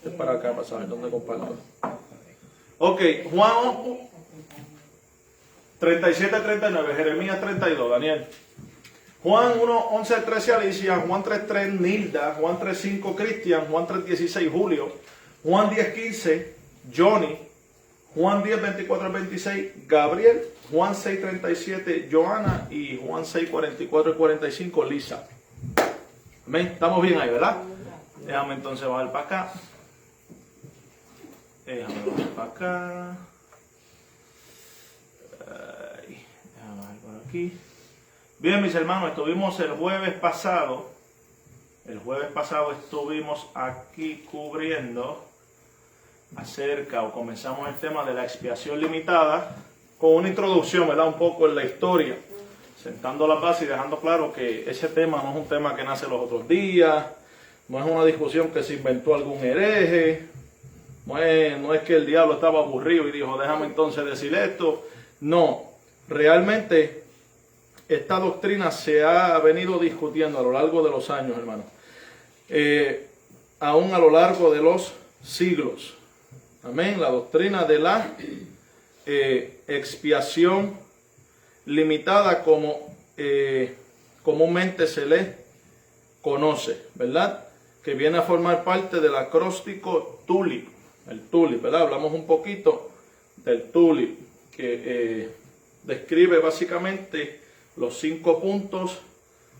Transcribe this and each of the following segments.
Es para acá, para saber dónde comparto. Ok, Juan 37-39, Jeremías 32, Daniel. Juan 1:11-13, Alicia. Juan 3:3, Nilda. Juan 3:5, Cristian. Juan 3:16, Julio. Juan 10:15, Johnny. Juan 10:24-26, Gabriel. Juan 6:37, Joana. Y Juan 6:44-45, Lisa. Amén. Estamos bien ahí, ¿verdad? Déjame entonces bajar para acá. Déjame bajar para acá. Déjame bajar por aquí. Bien, mis hermanos, estuvimos el jueves pasado estuvimos aquí cubriendo comenzamos el tema de la expiación limitada con una introducción, ¿verdad? Un poco en la historia, sentando la base y dejando claro que ese tema no es un tema que nace los otros días, no es una discusión que se inventó algún hereje, no es que el diablo estaba aburrido y dijo, déjame entonces decir esto. No, realmente esta doctrina se ha venido discutiendo a lo largo de los años, hermano. Aún a lo largo de los siglos. Amén. La doctrina de la expiación limitada, como comúnmente se le conoce, ¿verdad? Que viene a formar parte del acróstico TULIP. El TULIP, ¿verdad? Hablamos un poquito del TULIP, que describe básicamente los 5 puntos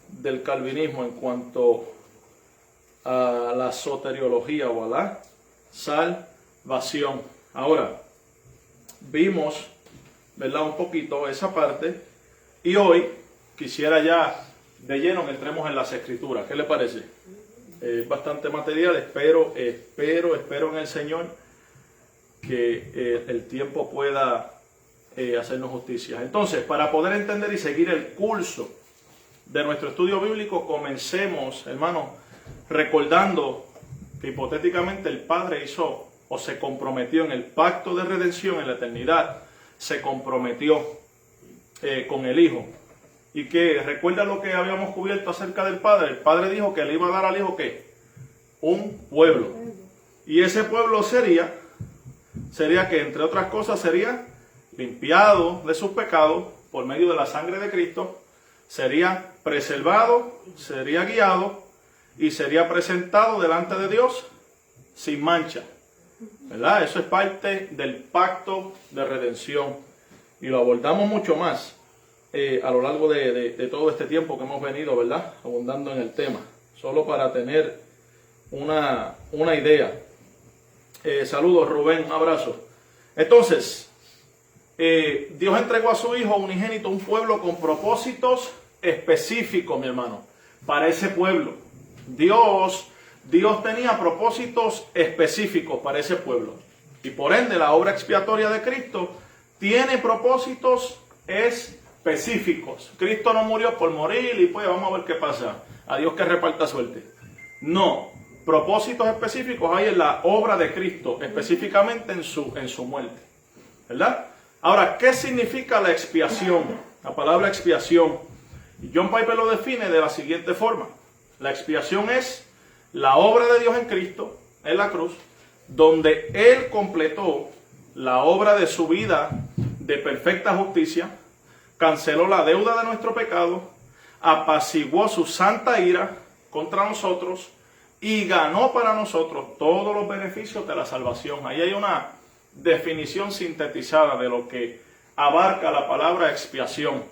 del calvinismo en cuanto a la soteriología o a la salvación. Ahora, vimos, ¿verdad? Un poquito esa parte, y hoy quisiera ya de lleno que entremos en las escrituras. ¿Qué le parece? Bastante material, espero en el Señor que el tiempo pueda hacernos justicia. Entonces, para poder entender y seguir el curso de nuestro estudio bíblico, comencemos, hermanos, recordando que hipotéticamente el Padre hizo o se comprometió en el pacto de redención en la eternidad, se comprometió con el Hijo. Y que recuerda lo que habíamos cubierto acerca del Padre. El Padre dijo que le iba a dar al Hijo ¿qué? Un pueblo. Y ese pueblo sería que, entre otras cosas, sería limpiado de sus pecados por medio de la sangre de Cristo, sería preservado, sería guiado y sería presentado delante de Dios sin mancha, ¿verdad? Eso es parte del pacto de redención y lo abordamos mucho más a lo largo de todo este tiempo que hemos venido, ¿verdad? Abundando en el tema, solo para tener una idea. Saludos, Rubén, un abrazo. Entonces, Dios entregó a su Hijo unigénito un pueblo con propósitos específicos, mi hermano, para ese pueblo. Dios tenía propósitos específicos para ese pueblo. Y por ende, la obra expiatoria de Cristo tiene propósitos específicos. Cristo no murió por morir y pues vamos a ver qué pasa. A Dios que reparta suerte. No, propósitos específicos hay en la obra de Cristo, específicamente en su muerte, ¿verdad? Ahora, ¿qué significa la expiación? La palabra expiación. John Piper lo define de la siguiente forma. La expiación es la obra de Dios en Cristo, en la cruz, donde Él completó la obra de su vida de perfecta justicia, canceló la deuda de nuestro pecado, apaciguó su santa ira contra nosotros y ganó para nosotros todos los beneficios de la salvación. Ahí hay una definición sintetizada de lo que abarca la palabra expiación.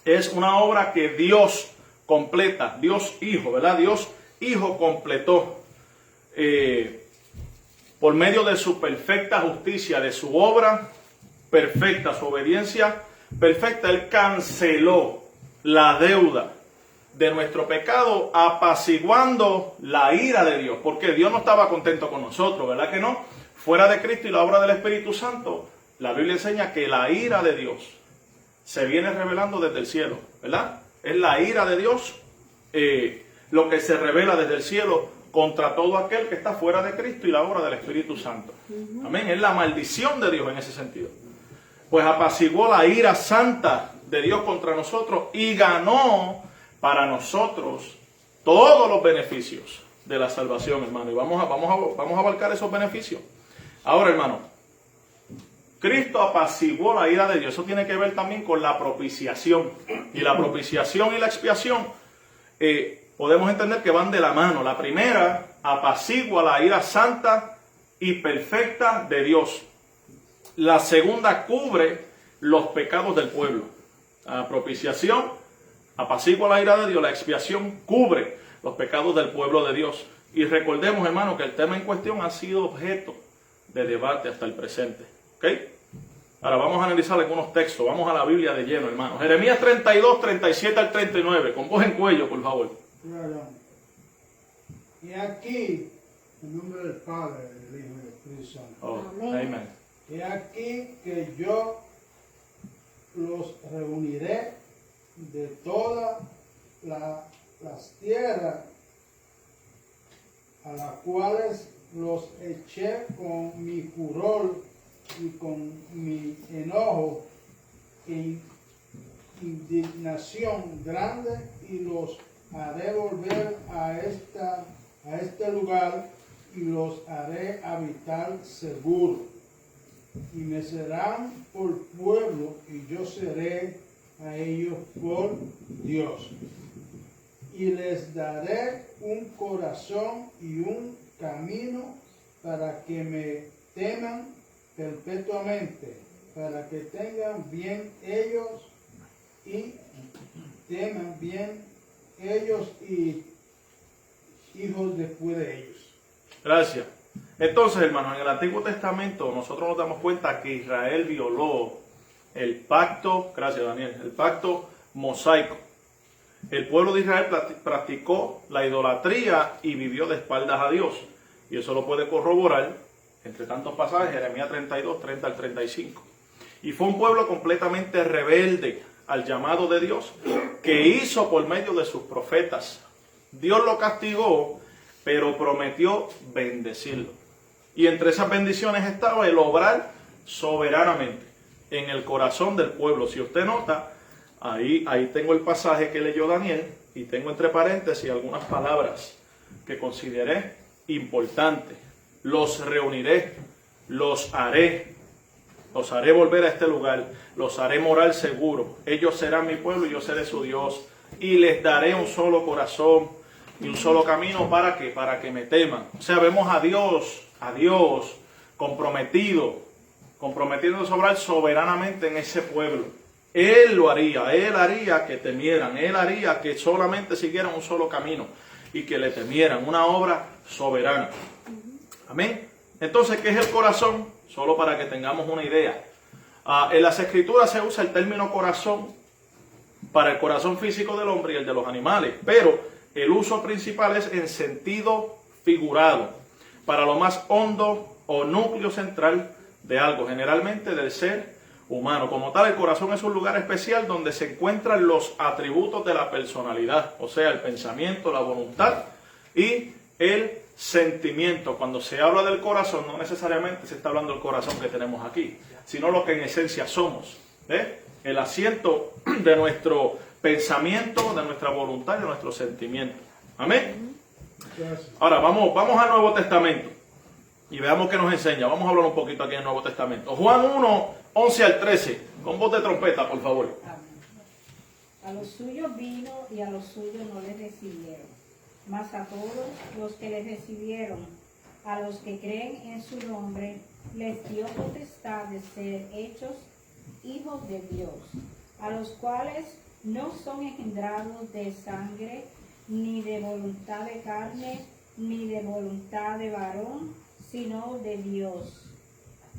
Es una obra que Dios completa, Dios Hijo, ¿verdad? Dios Hijo completó por medio de su perfecta justicia, de su obra perfecta, su obediencia perfecta. Él canceló la deuda de nuestro pecado, apaciguando la ira de Dios, porque Dios no estaba contento con nosotros, ¿verdad que no? Fuera de Cristo y la obra del Espíritu Santo, la Biblia enseña que la ira de Dios se viene revelando desde el cielo, ¿verdad? Es la ira de Dios lo que se revela desde el cielo contra todo aquel que está fuera de Cristo y la obra del Espíritu Santo. Amén. Es la maldición de Dios en ese sentido. Pues apaciguó la ira santa de Dios contra nosotros y ganó para nosotros todos los beneficios de la salvación, hermano. Y vamos a abarcar esos beneficios. Ahora, hermano, Cristo apaciguó la ira de Dios. Eso tiene que ver también con la propiciación. Y la propiciación y la expiación podemos entender que van de la mano. La primera apacigua la ira santa y perfecta de Dios. La segunda cubre los pecados del pueblo. La propiciación apacigua la ira de Dios. La expiación cubre los pecados del pueblo de Dios. Y recordemos, hermano, que el tema en cuestión ha sido objeto de debate hasta el presente. ¿Ok? Ahora vamos a analizar algunos textos. Vamos a la Biblia de lleno, hermano. Jeremías 32, 37 al 39. Con voz en cuello, por favor. Y aquí, en nombre del Padre, del Hijo y del Espíritu Santo. Oh, amén. Y aquí que yo los reuniré de todas las tierras a las cuales los eché con mi furor y con mi enojo e indignación grande, y los haré volver a este lugar y los haré habitar seguro, y me serán por pueblo y yo seré a ellos por Dios, y les daré un corazón y un camino para que me teman perpetuamente, para que tengan bien ellos y teman bien ellos y hijos después de ellos. Gracias. Entonces, hermanos, en el Antiguo Testamento nosotros nos damos cuenta que Israel violó el pacto, gracias Daniel, el pacto mosaico. El pueblo de Israel practicó la idolatría y vivió de espaldas a Dios. Y eso lo puede corroborar, entre tantos pasajes, Jeremías 32, 30 al 35. Y fue un pueblo completamente rebelde al llamado de Dios, que hizo por medio de sus profetas. Dios lo castigó, pero prometió bendecirlo. Y entre esas bendiciones estaba el obrar soberanamente en el corazón del pueblo. Si usted nota, ahí tengo el pasaje que leyó Daniel, y tengo entre paréntesis algunas palabras que consideré importantes. Los reuniré, los haré volver a este lugar, los haré morar seguro. Ellos serán mi pueblo y yo seré su Dios. Y les daré un solo corazón y un solo camino. ¿Para qué? Para que me teman. O sea, vemos a Dios comprometiéndose a obrar soberanamente en ese pueblo. Él lo haría, Él haría que temieran, Él haría que solamente siguieran un solo camino y que le temieran, una obra soberana. Amén. Entonces, ¿qué es el corazón? Solo para que tengamos una idea. En las Escrituras se usa el término corazón para el corazón físico del hombre y el de los animales, pero el uso principal es en sentido figurado, para lo más hondo o núcleo central de algo, generalmente del ser humano. Como tal, el corazón es un lugar especial donde se encuentran los atributos de la personalidad, o sea, el pensamiento, la voluntad y el sentimiento. Cuando se habla del corazón, no necesariamente se está hablando del corazón que tenemos aquí, sino lo que en esencia somos, el asiento de nuestro pensamiento, de nuestra voluntad y de nuestro sentimiento. Amén. Ahora vamos al Nuevo Testamento y veamos qué nos enseña. Vamos a hablar un poquito aquí en el Nuevo Testamento. Juan 1, 11 al 13, con voz de trompeta, por favor. A los suyos vino y a los suyos no les recibieron. Mas a todos los que les recibieron, a los que creen en su nombre, les dio potestad de ser hechos hijos de Dios, a los cuales no son engendrados de sangre, ni de voluntad de carne, ni de voluntad de varón, sino de Dios.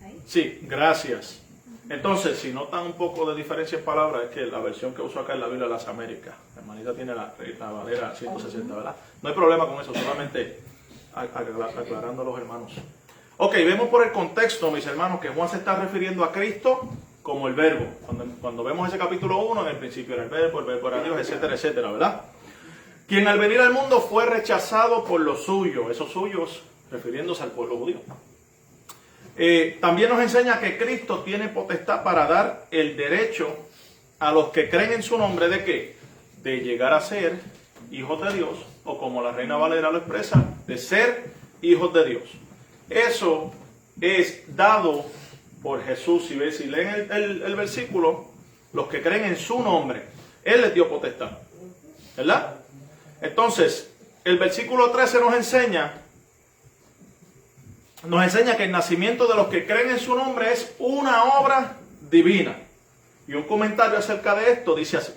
¿Ahí? Sí, gracias. Entonces, si notan un poco de diferencia en palabras, es que la versión que uso acá es la Biblia de las Américas. La hermanita tiene la Valera 160, ¿verdad? No hay problema con eso, solamente aclarando a los hermanos. Ok, vemos por el contexto, mis hermanos, que Juan se está refiriendo a Cristo como el verbo. Cuando vemos ese capítulo 1, en el principio era el verbo era Dios, etcétera, etcétera, ¿verdad? Quien al venir al mundo fue rechazado por los suyos, esos suyos refiriéndose al pueblo judío. También nos enseña que Cristo tiene potestad para dar el derecho a los que creen en su nombre, ¿de qué? De llegar a ser hijos de Dios, o como la Reina Valera lo expresa, de ser hijos de Dios. Eso es dado por Jesús. Si leen el versículo, los que creen en su nombre, Él les dio potestad, ¿verdad? Entonces, el versículo 13 nos enseña que el nacimiento de los que creen en su nombre es una obra divina. Y un comentario acerca de esto dice así: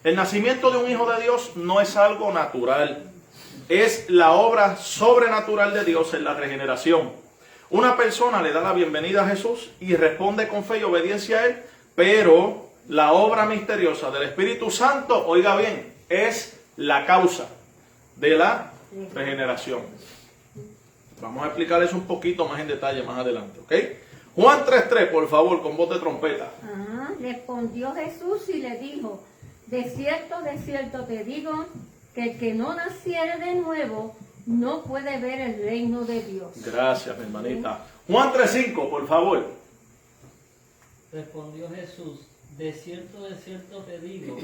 el nacimiento de un hijo de Dios no es algo natural, es la obra sobrenatural de Dios en la regeneración. Una persona le da la bienvenida a Jesús y responde con fe y obediencia a Él, pero la obra misteriosa del Espíritu Santo, oiga bien, es la causa de la regeneración. Vamos a explicar eso un poquito más en detalle más adelante, ¿ok? Juan 3:3, por favor, con voz de trompeta. Respondió Jesús y le dijo: de cierto te digo, que el que no naciere de nuevo no puede ver el reino de Dios. Gracias, mi hermanita. Juan 3:5, por favor. Respondió Jesús: de cierto te digo,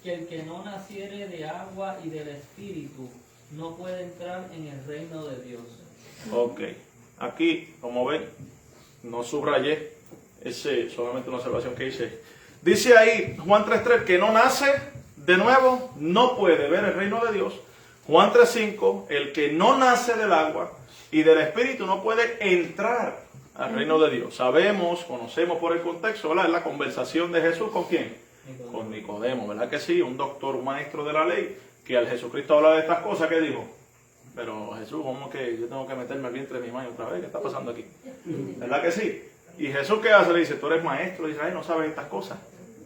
que el que no naciere de agua y del Espíritu no puede entrar en el reino de Dios. Ok, aquí, como ven, no subrayé, solamente una observación que hice. Dice ahí, Juan 3:3, que no nace de nuevo no puede ver el reino de Dios. Juan 3:5, el que no nace del agua y del Espíritu no puede entrar al reino de Dios. Conocemos por el contexto, ¿verdad? Es la conversación de Jesús ¿con quién? Con Nicodemo, ¿verdad que sí? Un doctor, un maestro de la ley, que al Jesucristo habla de estas cosas, ¿qué dijo? Pero Jesús, ¿cómo que yo tengo que meterme al vientre de mi madre otra vez? ¿Qué está pasando aquí? ¿Verdad que sí? Y Jesús, ¿qué hace? Le dice: tú eres maestro de Israel, no sabes estas cosas.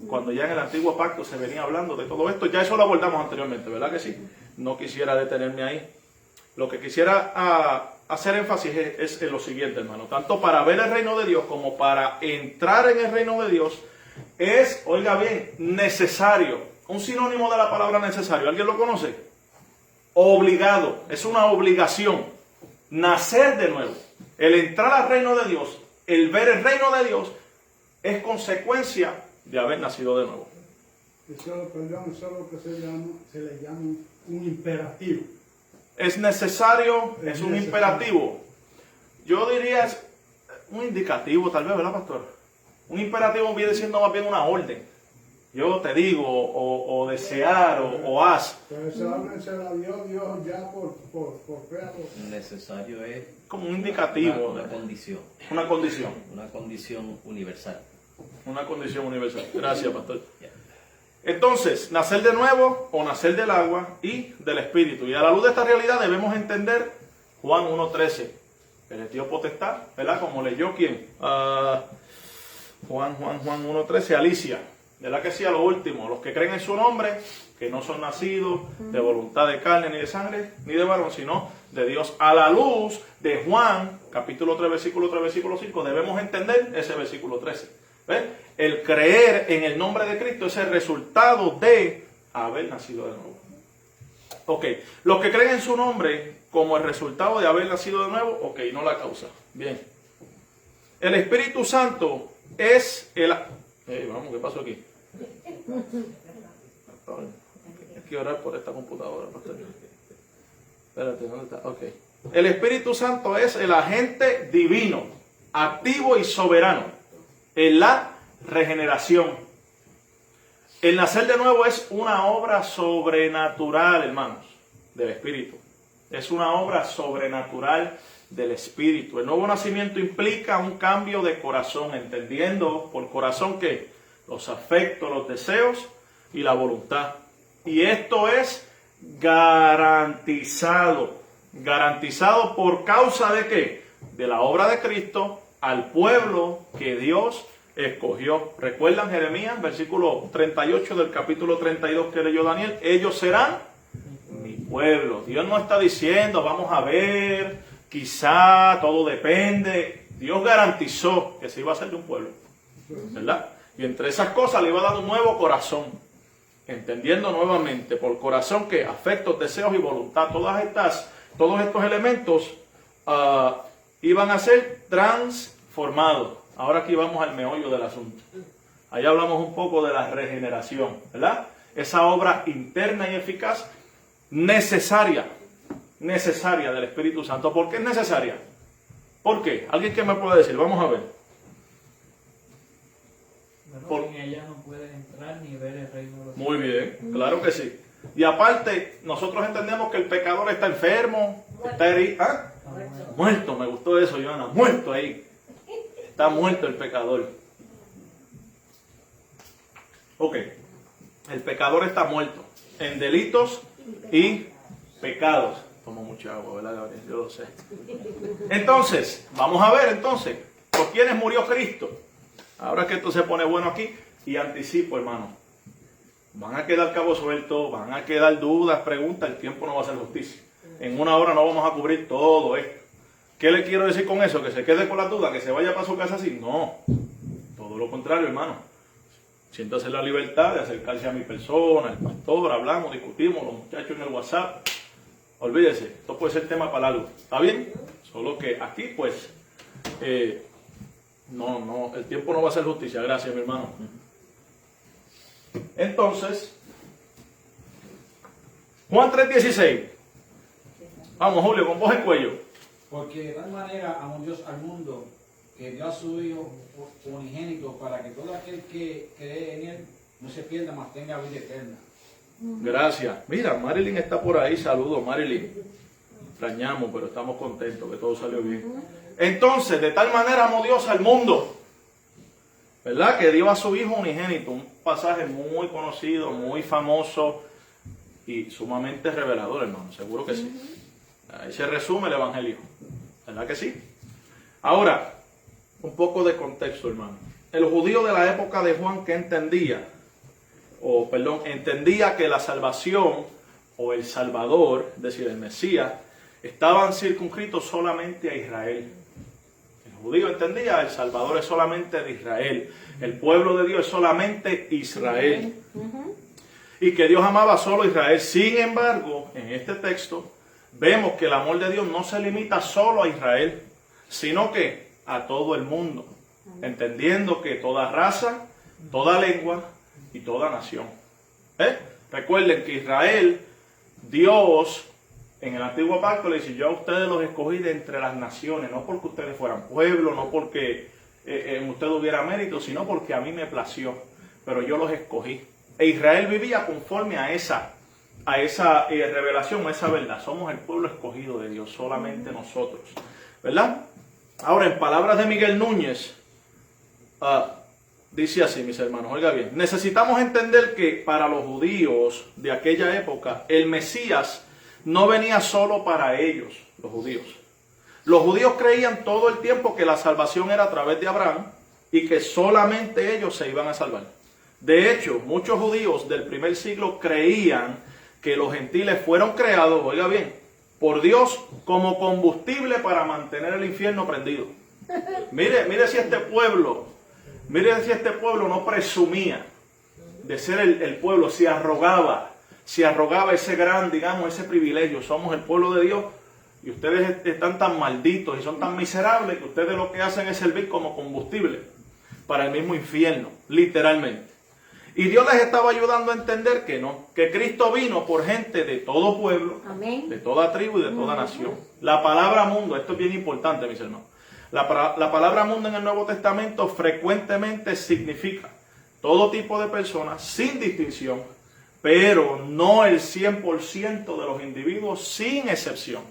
Cuando ya en el antiguo pacto se venía hablando de todo esto, ya eso lo abordamos anteriormente, ¿verdad que sí? No quisiera detenerme ahí. Lo que quisiera hacer énfasis es en lo siguiente, hermano. Tanto para ver el reino de Dios como para entrar en el reino de Dios es, oiga bien, necesario. Un sinónimo de la palabra necesario, ¿alguien lo conoce? Obligado, es una obligación. Nacer de nuevo, el entrar al reino de Dios, el ver el reino de Dios, es consecuencia de haber nacido de nuevo. Eso es lo que se le llama un imperativo. Es necesario, es un imperativo. Yo diría es un indicativo, tal vez, ¿verdad, pastor? Un imperativo viene siendo más bien una orden. Yo te digo, o desear, o haz. Pero esa orden se la dio Dios ya por fe. Necesario es Como un indicativo. una condición. Una condición. Una condición universal. Una condición universal. Gracias, pastor. Entonces, nacer de nuevo o nacer del agua y del Espíritu. Y a la luz de esta realidad debemos entender Juan 1:13. Que les dio potestad, ¿verdad? Como leyó quién. Juan 1:13, Alicia. ¿Verdad que sí? A lo último, los que creen en su nombre, que no son nacidos de voluntad de carne ni de sangre, ni de varón, sino de Dios. A la luz de Juan, capítulo 3, versículo 3, versículo 5, debemos entender ese versículo 13. ¿Ves? El creer en el nombre de Cristo es el resultado de haber nacido de nuevo. Ok, los que creen en su nombre como el resultado de haber nacido de nuevo, ok, no la causa. Bien. El Espíritu Santo es el... vamos, ¿qué pasó aquí? Hay que orar por esta computadora, pastor. Espérate, ¿dónde está? Ok. El Espíritu Santo es el agente divino, activo y soberano en la regeneración. El nacer de nuevo es una obra sobrenatural, hermanos, del Espíritu. Es una obra sobrenatural del Espíritu. El nuevo nacimiento implica un cambio de corazón, entendiendo por corazón que los afectos, los deseos y la voluntad. Y esto es garantizado. ¿Garantizado por causa de qué? De la obra de Cristo al pueblo que Dios escogió. ¿Recuerdan Jeremías, versículo 38 del capítulo 32 que leyó Daniel? Ellos serán mi pueblo. Dios no está diciendo, vamos a ver, quizá, todo depende. Dios garantizó que se iba a hacer de un pueblo, ¿verdad? Y entre esas cosas le iba a dar un nuevo corazón, entendiendo nuevamente por corazón que afectos, deseos y voluntad, todos estos elementos iban a ser transformados. Ahora aquí vamos al meollo del asunto. Ahí hablamos un poco de la regeneración, ¿verdad? Esa obra interna y eficaz necesaria necesaria del Espíritu Santo. ¿Por qué es necesaria? ¿Por qué? ¿Alguien que me puede decir? Vamos a ver. Bueno, Por- en ella no puedes entrar ni ver el reino de los Muy bien, claro que sí. Y aparte, nosotros entendemos que el pecador está enfermo, está herido. ¿Ah? cielos. Muerto, me gustó eso, Joana. Muerto ahí. Está muerto el pecador. Ok. El pecador está muerto en delitos y pecados. Tomo mucha agua, ¿verdad, Gabriel? Yo lo sé. Entonces, vamos a ver entonces, ¿por quiénes murió Cristo? Ahora que esto se pone bueno aquí, y anticipo, hermano. Van a quedar cabos sueltos, van a quedar dudas, preguntas, el tiempo no va a hacer justicia. En una hora no vamos a cubrir todo esto. ¿Qué le quiero decir con eso? ¿Que se quede con las dudas? ¿Que se vaya para su casa así? No. Todo lo contrario, hermano. Siéntase la libertad de acercarse a mi persona, al pastor, hablamos, discutimos, los muchachos en el WhatsApp. Olvídese, esto puede ser tema para algo. ¿Está bien? Solo que aquí, pues, no, el tiempo no va a hacer justicia. Gracias, mi hermano. Entonces, Juan 3:16. Vamos, Julio, con voz en cuello. Porque de tal manera amó Dios al mundo que dio a su Hijo unigénito para que todo aquel que cree en Él no se pierda, mas tenga vida eterna. Gracias. Mira, Marilyn está por ahí. Saludos, Marilyn. Extrañamos, pero estamos contentos que todo salió bien. Entonces, de tal manera amó Dios al mundo, ¿verdad? Que dio a su Hijo unigénito. Un pasaje muy conocido, muy famoso y sumamente revelador, hermano. Seguro que sí. Ahí se resume el Evangelio. ¿Verdad que sí? Ahora, un poco de contexto, hermano. El judío de la época de Juan, que entendía que la salvación o el Salvador, es decir, el Mesías, estaban circunscritos solamente a Israel. El judío entendía, el Salvador es solamente de Israel. El pueblo de Dios es solamente Israel. Y que Dios amaba solo a Israel. Sin embargo, en este texto, vemos que el amor de Dios no se limita solo a Israel, sino que a todo el mundo. Entendiendo que toda raza, toda lengua y toda nación. Recuerden que Israel, Dios, en el antiguo pacto le dice: yo a ustedes los escogí de entre las naciones, no porque ustedes fueran pueblo, no porque en ustedes hubiera mérito, sino porque a mí me plació, pero yo los escogí. E Israel vivía conforme a esa revelación, a esa verdad. Somos el pueblo escogido de Dios, solamente nosotros, ¿verdad? Ahora, en palabras de Miguel Núñez, dice así, mis hermanos, oiga bien, necesitamos entender que para los judíos de aquella época, el Mesías no venía solo para ellos, los judíos. Los judíos creían todo el tiempo que la salvación era a través de Abraham y que solamente ellos se iban a salvar. De hecho, muchos judíos del primer siglo creían que los gentiles fueron creados, oiga bien, por Dios como combustible para mantener el infierno prendido. Mire si este pueblo no presumía de ser el pueblo, se arrogaba ese gran, digamos, ese privilegio. Somos el pueblo de Dios y ustedes están tan malditos y son tan miserables que ustedes lo que hacen es servir como combustible para el mismo infierno, literalmente. Y Dios les estaba ayudando a entender que no, que Cristo vino por gente de todo pueblo, Amén. de toda tribu y de toda nación. La palabra mundo, esto es bien importante, mis hermanos. La palabra mundo en el Nuevo Testamento frecuentemente significa todo tipo de personas sin distinción, pero no el 100% de los individuos sin excepción.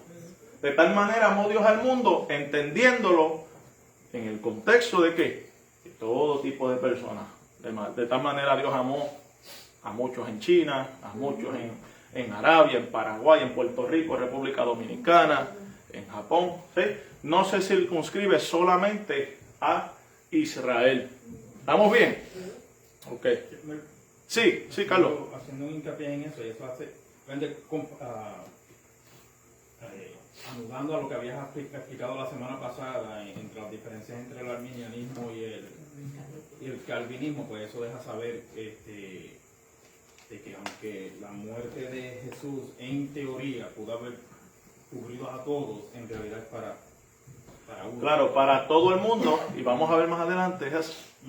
De tal manera amó Dios al mundo, entendiéndolo en el contexto de que todo tipo de personas. De tal manera Dios amó a muchos en China, a muchos en Arabia, en Paraguay, en Puerto Rico, en República Dominicana, en Japón. ¿Sí? No se circunscribe solamente a Israel. ¿Estamos bien? Ok. Sí, Carlos. Haciendo un hincapié en eso, y eso hace, anudando a lo que habías explicado la semana pasada entre las diferencias entre el arminianismo y el calvinismo, pues eso deja saber de que aunque la muerte de Jesús en teoría pudo haber cubrido a todos, en realidad es para uno. Claro, para todo el mundo, y vamos a ver más adelante,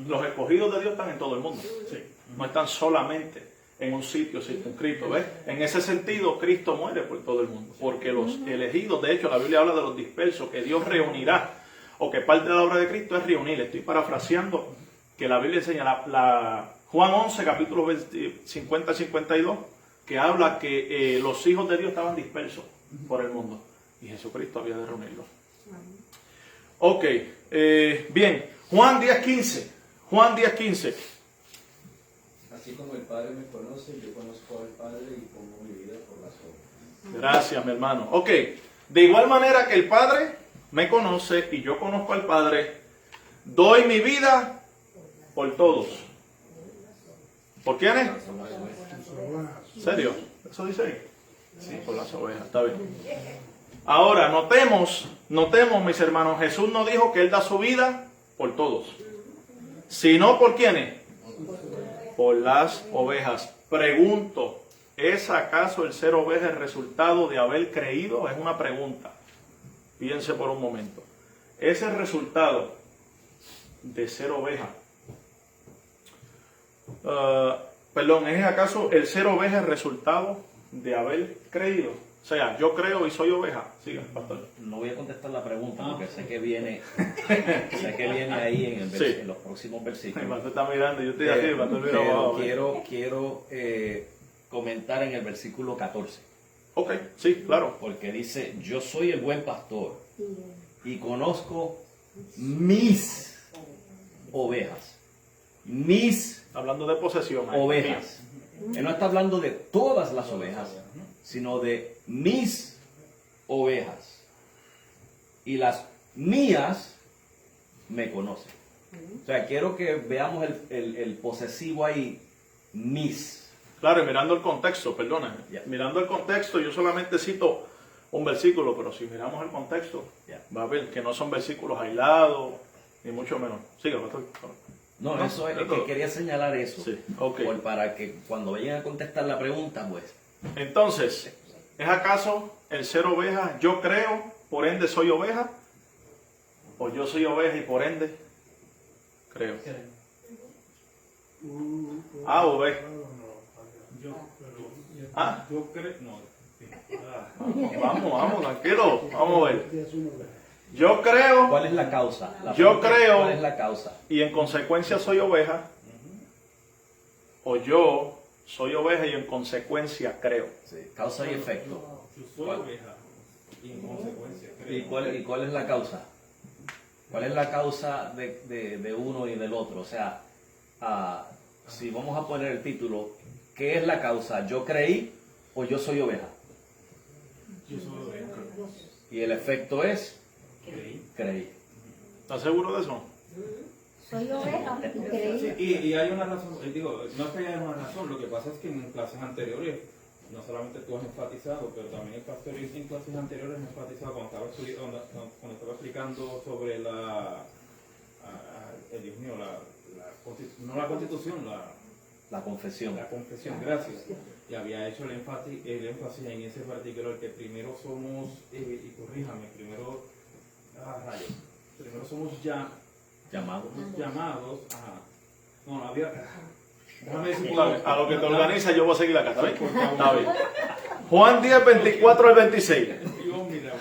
los escogidos de Dios están en todo el mundo. Sí. No están solamente en un sitio circunscrito, ¿ves? En ese sentido, Cristo muere por todo el mundo, porque los elegidos, de hecho, la Biblia habla de los dispersos, que Dios reunirá, o que parte de la obra de Cristo es reunir. Estoy parafraseando, que la Biblia enseña, Juan 11, capítulo 50-52, que habla que los hijos de Dios estaban dispersos por el mundo, y Jesucristo había de reunirlos. Ok, bien, Juan 10:15, Juan 10:15. Así como el Padre me conoce, yo conozco al Padre y pongo mi vida por las obras. Gracias, mi hermano. Ok, de igual manera que el Padre me conoce y yo conozco al Padre, doy mi vida por todos. ¿Por quiénes? ¿En serio? ¿Eso dice ahí? Sí, por las ovejas, está bien. Ahora, notemos, mis hermanos, Jesús no dijo que Él da su vida por todos, sino por quiénes. Por las ovejas. Pregunto, ¿es acaso el ser oveja el resultado de haber creído? Es una pregunta. Piense por un momento. ¿Es el resultado de ser oveja? Perdón, ¿es acaso el ser oveja el resultado de haber creído? O sea, yo creo y soy oveja. Siga, pastor. No voy a contestar la pregunta porque sé que viene ahí en los próximos El versículos. pastor está mirando, yo estoy aquí, el pastor mira Pero abajo. quiero comentar en el versículo 14. Ok, sí, claro. Porque dice, yo soy el buen pastor y conozco mis ovejas. Mis Hablando de posesión. ahí. ovejas. Él no está hablando de todas las ovejas, sino de mis ovejas. Y las mías me conocen. O sea, quiero que veamos el posesivo ahí, mis. Claro, y mirando el contexto, perdona. Ya. Mirando el contexto, yo solamente cito un versículo, pero si miramos el contexto, Ya. va a ver que no son versículos aislados, ni mucho menos. Siga, pastor. No, No, eso es de que todo. quería señalar eso. Sí, ok. Para que cuando vayan a contestar la pregunta, pues, Entonces, ¿es acaso el ser oveja, yo creo, por ende soy oveja? ¿O yo soy oveja y por ende creo? Oveja. Ah. Yo creo, no. Vamos, tranquilo. Vamos a ver. Yo creo ¿cuál es la causa? Yo creo- ¿Cuál es la causa? y en consecuencia soy oveja. O yo soy oveja y en consecuencia creo. Sí, causa y efecto. Yo soy oveja y en consecuencia creo. ¿Y cuál es la causa? ¿Cuál es la causa de uno y del otro? O sea, si vamos a poner el título, ¿qué es la causa? ¿Yo creí o yo soy oveja? Yo soy oveja. Y el efecto es, Creí. creí. ¿Estás seguro de eso? Soy oveja y creí. Sí, y hay una razón, digo, no es que haya una razón, lo que pasa es que en clases anteriores, no solamente tú has enfatizado, pero también el pastor en clases anteriores ha enfatizado cuando estaba explicando sobre Dios mío, no la constitución, La confesión. la confesión, gracias. Y había hecho el énfasis en ese particular que primero somos, y corríjame, primero somos Llamado. llamados a... No, había... Déjame decir Está bien. A lo que te organiza yo voy a seguir acá, ¿está bien? Está bien. Juan 10, 24 al 26. Dios, mira,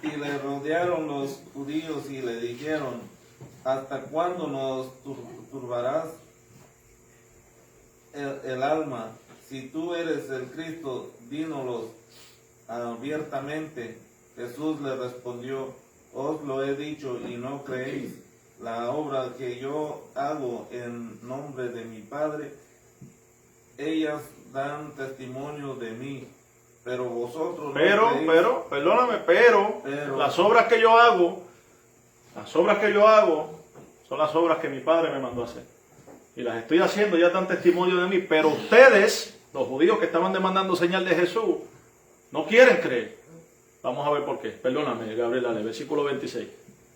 Y le rodearon los judíos y le dijeron, ¿hasta cuándo nos turbarás el alma? Si tú eres el Cristo, dínoslo abiertamente. Jesús le respondió, os lo he dicho y no creéis. La obra que yo hago en nombre de mi Padre, ellas dan testimonio de mí. Pero vosotros no creéis. Perdóname, Pero- las obras que yo hago son las obras que mi Padre me mandó a hacer. Y las estoy haciendo, ya dan testimonio de mí. Pero ustedes, los judíos que estaban demandando señal de Jesús, no quieren creer. Vamos a ver por qué. Perdóname, Gabriel, dale, versículo 26.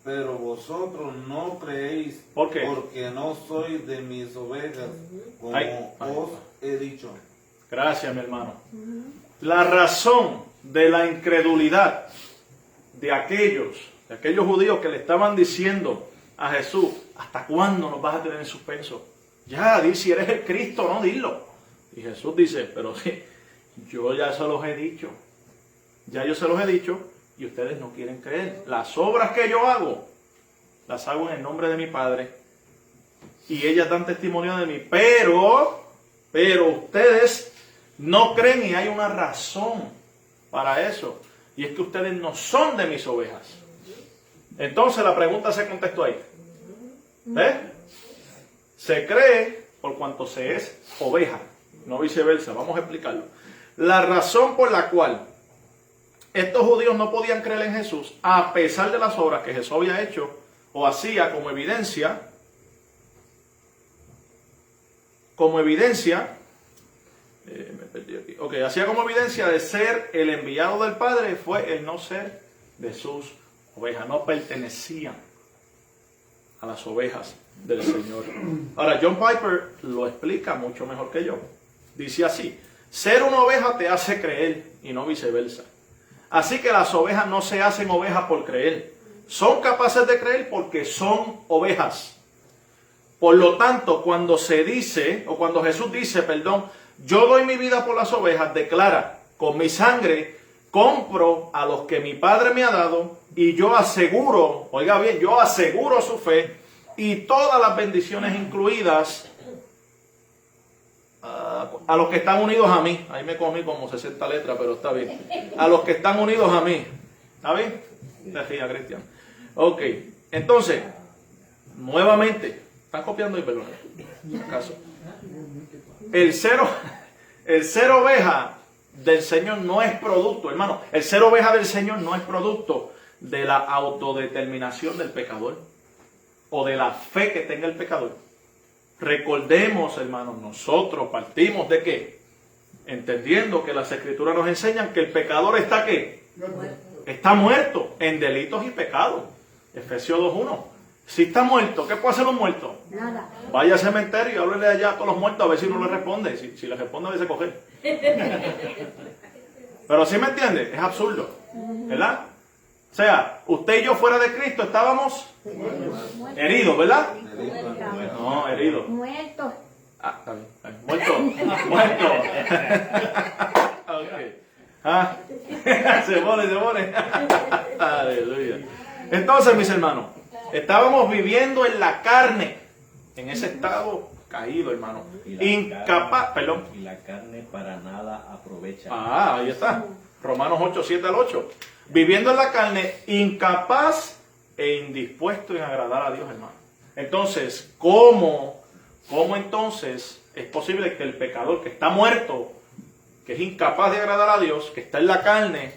Pero vosotros no creéis. ¿Por qué? Porque no soy de mis ovejas, como Ay. os he dicho. Gracias, mi hermano. La razón de la incredulidad de aquellos judíos que le estaban diciendo a Jesús, ¿hasta cuándo nos vas a tener en suspenso? Ya, di si eres el Cristo, no, dilo. Y Jesús dice, pero sí, yo ya se los he dicho. Ya yo se los he dicho y ustedes no quieren creer. Las obras que yo hago, las hago en el nombre de mi Padre. Y ellas dan testimonio de mí. Pero ustedes no creen y hay una razón para eso. Y es que ustedes no son de mis ovejas. Entonces la pregunta se contestó ahí. ¿Ves? Se cree por cuanto se es oveja, no viceversa. Vamos a explicarlo. La razón por la cual estos judíos no podían creer en Jesús, a pesar de las obras que Jesús había hecho o hacía como evidencia, me perdí aquí. Ok, hacía como evidencia de ser el enviado del Padre, fue el no ser de sus ovejas, no pertenecían a las ovejas del Señor. Ahora, John Piper lo explica mucho mejor que yo. Dice así: ser una oveja te hace creer y no viceversa. Así que las ovejas no se hacen ovejas por creer. Son capaces de creer porque son ovejas. Por lo tanto, cuando Jesús dice, yo doy mi vida por las ovejas, declara, con mi sangre compro a los que mi Padre me ha dado y yo aseguro, oiga bien, yo aseguro su fe y todas las bendiciones incluidas a los que están unidos a mí. Ahí me comí como 60 letras, pero está bien. A los que están unidos a mí. ¿Está bien? Decía Cristian. Ok, entonces, nuevamente, ¿están copiando ahí, perdón? ¿Acaso? El ser oveja del Señor no es producto, hermano. El ser oveja del Señor no es producto de la autodeterminación del pecador o de la fe que tenga el pecador. Recordemos, hermanos, nosotros partimos de qué? Entendiendo que las Escrituras nos enseñan que el pecador está ¿qué? Está muerto en delitos y pecados. Efesios 2:1. Si está muerto, ¿qué puede hacer un muerto? Nada. Vaya al cementerio y háblele allá a todos los muertos a ver si uno le responde. Si le responde, a veces coger. Pero ¿sí me entiende? Es absurdo, ¿verdad? O sea, usted y yo fuera de Cristo estábamos heridos, ¿verdad? No, heridos. Muertos. Ah, está bien. Muerto. Muerto. Okay. Ah. Se pone. Aleluya. Entonces, mis hermanos, estábamos viviendo en la carne, en ese estado caído, hermano. Incapaz, perdón. Y la carne para nada aprovecha. Ah, ahí está. Romanos 8:7-8. Viviendo en la carne, incapaz e indispuesto en agradar a Dios, hermano. Entonces, ¿cómo entonces es posible que el pecador que está muerto, que es incapaz de agradar a Dios, que está en la carne,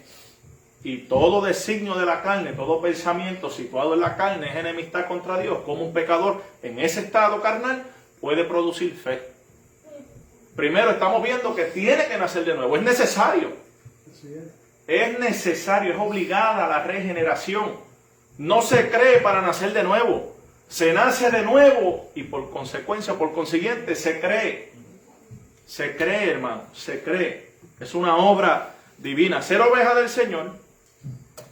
y todo designio de la carne, todo pensamiento situado en la carne es enemistad contra Dios, como un pecador en ese estado carnal puede producir fe? Primero estamos viendo que tiene que nacer de nuevo, es necesario. Es necesario, es obligada la regeneración. No se cree para nacer de nuevo. Se nace de nuevo y por consecuencia, por consiguiente, se cree. Se cree, hermano, se cree. Es una obra divina. Ser oveja del Señor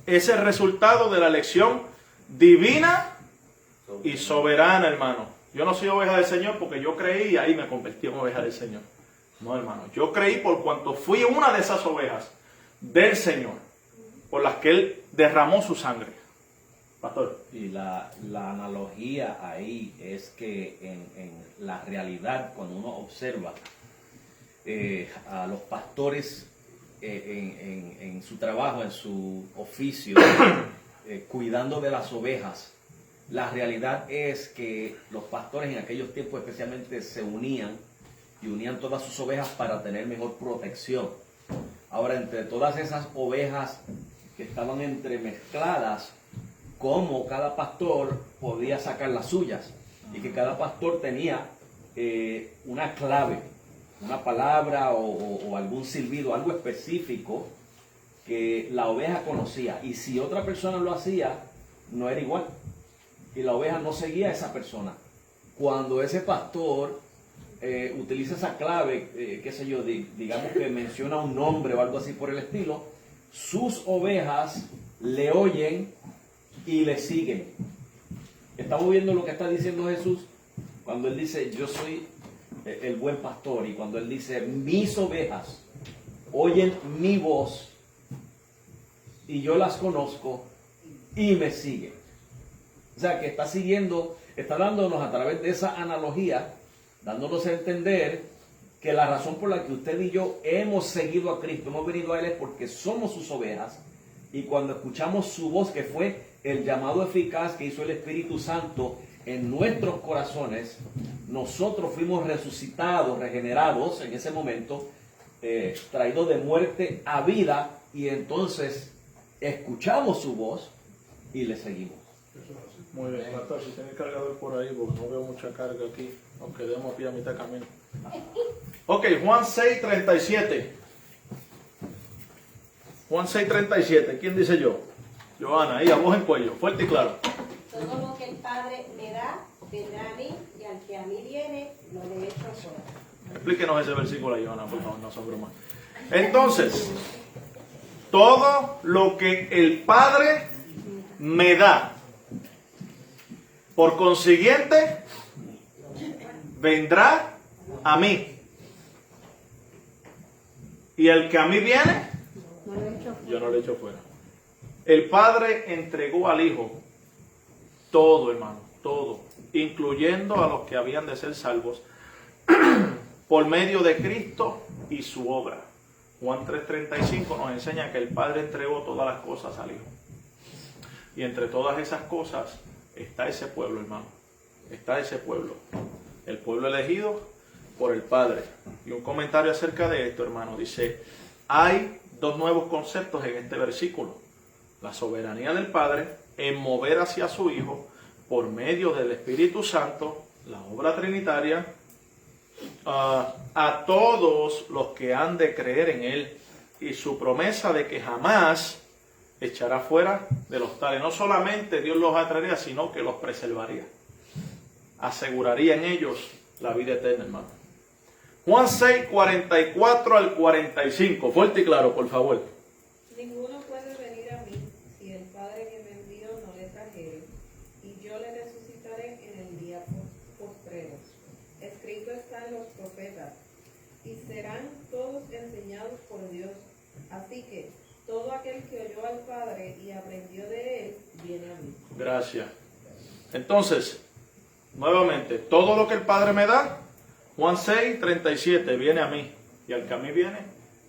es el resultado de la elección divina y soberana, hermano. Yo no soy oveja del Señor porque yo creí y ahí me convertí en oveja del Señor. No, hermano, yo creí por cuanto fui una de esas ovejas del Señor, por las que Él derramó su sangre. Pastor. Y la analogía ahí es que en la realidad, cuando uno observa a los pastores en su trabajo, en su oficio, cuidando de las ovejas, la realidad es que los pastores en aquellos tiempos especialmente se unían y unían todas sus ovejas para tener mejor protección. Ahora, entre todas esas ovejas que estaban entremezcladas, cómo cada pastor podía sacar las suyas, y que cada pastor tenía una clave, una palabra o algún silbido, algo específico que la oveja conocía, y si otra persona lo hacía, no era igual, y la oveja no seguía a esa persona. Cuando ese pastor utiliza esa clave, qué sé yo, digamos que menciona un nombre o algo así por el estilo, sus ovejas le oyen y le siguen. Estamos viendo lo que está diciendo Jesús cuando Él dice, yo soy el buen pastor, y cuando él dice, mis ovejas oyen mi voz y yo las conozco y me siguen. O sea, que está siguiendo, está dándonos a través de esa analogía, dándonos a entender que la razón por la que usted y yo hemos seguido a Cristo, hemos venido a Él, es porque somos sus ovejas, y cuando escuchamos su voz, que fue el llamado eficaz que hizo el Espíritu Santo en nuestros corazones, nosotros fuimos resucitados, regenerados en ese momento, traídos de muerte a vida, y entonces escuchamos su voz y le seguimos. Muy bien, pastor, si tiene cargador por ahí, porque no veo mucha carga aquí, nos quedemos aquí a mitad de camino. Ok, Juan 6:37. Juan 6:37, ¿quién dice yo? Joana, ahí a voz en cuello, fuerte y claro. Todo lo que el Padre me da, vendrá a mí, y al que a mí viene, lo le echo fuera. Explíquenos ese versículo ahí, Joana, por favor, no son bromas. Entonces, todo lo que el Padre me da, por consiguiente, vendrá a mí. Y el que a mí viene, yo no le echo fuera. El Padre entregó al Hijo todo, hermano, todo, incluyendo a los que habían de ser salvos, por medio de Cristo y su obra. Juan 3:35 nos enseña que el Padre entregó todas las cosas al Hijo. Y entre todas esas cosas está ese pueblo, hermano. Está ese pueblo. El pueblo elegido por el Padre. Y un comentario acerca de esto, hermano, dice, hay dos nuevos conceptos en este versículo. La soberanía del Padre en mover hacia su Hijo por medio del Espíritu Santo, la obra trinitaria, a todos los que han de creer en Él, y su promesa de que jamás echará fuera de los tales. No solamente Dios los atraería, sino que los preservaría. Aseguraría en ellos la vida eterna, hermano. Juan 6:44 al 45. Fuerte y claro, por favor. Ninguno puede venir a mí si el Padre que me envió no le trajere, y yo le resucitaré en el día postrero. Escrito está en los profetas, y serán todos enseñados por Dios. Así que todo aquel que oyó al Padre y aprendió de Él, viene a mí. Gracias. Entonces, nuevamente, todo lo que el Padre me da, Juan 6:37, viene a mí. Y al que a mí viene,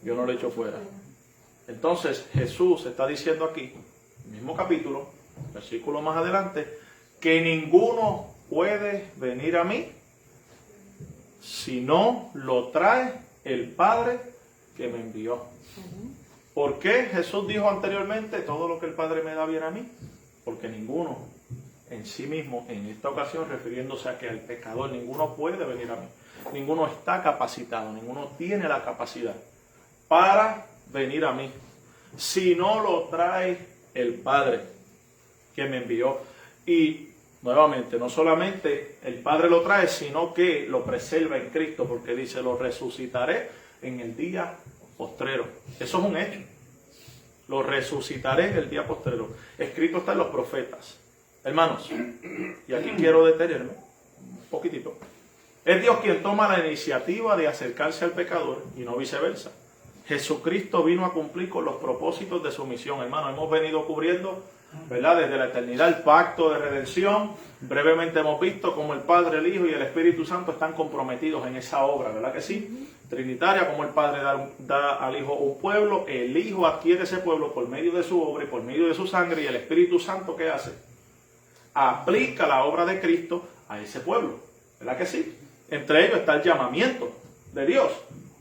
yo no le echo fuera. Entonces, Jesús está diciendo aquí, mismo capítulo, versículo más adelante, que ninguno puede venir a mí si no lo trae el Padre que me envió. ¿Por qué Jesús dijo anteriormente, todo lo que el Padre me da viene a mí? Porque ninguno en sí mismo, en esta ocasión refiriéndose a que el pecador, ninguno puede venir a mí. Ninguno está capacitado, ninguno tiene la capacidad para venir a mí, si no lo trae el Padre que me envió. Y nuevamente, no solamente el Padre lo trae, sino que lo preserva en Cristo, porque dice, lo resucitaré en el día postrero. Eso es un hecho. Lo resucitaré en el día postrero. Escrito está en los profetas. Hermanos, y aquí quiero detenerme un poquitito. Es Dios quien toma la iniciativa de acercarse al pecador y no viceversa. Jesucristo vino a cumplir con los propósitos de su misión. Hermano, hemos venido cubriendo, ¿verdad?, desde la eternidad el pacto de redención. Brevemente hemos visto cómo el Padre, el Hijo y el Espíritu Santo están comprometidos en esa obra, ¿verdad que sí? Trinitaria, como el Padre da al Hijo un pueblo, el Hijo adquiere ese pueblo por medio de su obra y por medio de su sangre, y el Espíritu Santo, ¿qué hace? Aplica la obra de Cristo a ese pueblo, ¿verdad que sí? Entre ellos está el llamamiento de Dios,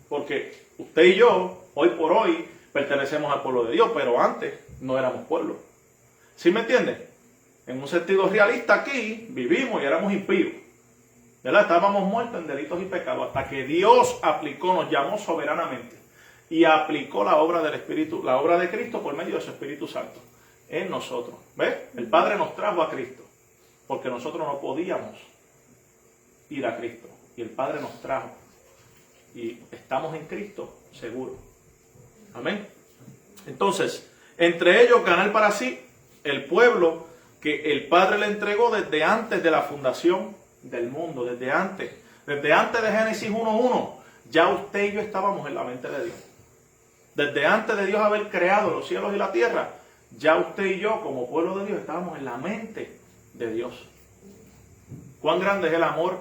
porque usted y yo, hoy por hoy, pertenecemos al pueblo de Dios, pero antes no éramos pueblo. ¿Sí me entiende? En un sentido realista aquí, vivimos y éramos impíos, ¿verdad? Estábamos muertos en delitos y pecados, hasta que Dios aplicó, nos llamó soberanamente, y aplicó la obra del Espíritu, la obra de Cristo por medio de su Espíritu Santo en nosotros. ¿Ves? El Padre nos trajo a Cristo, porque nosotros no podíamos ir a Cristo, y el Padre nos trajo, y estamos en Cristo seguros. Amén. Entonces, entre ellos ganar para sí el pueblo que el Padre le entregó desde antes de la fundación del mundo, desde antes Desde antes de Génesis 1:1, ya usted y yo estábamos en la mente de Dios. Desde antes de Dios haber creado los cielos y la tierra, ya usted y yo, como pueblo de Dios, estábamos en la mente de Dios. Cuán grande es el amor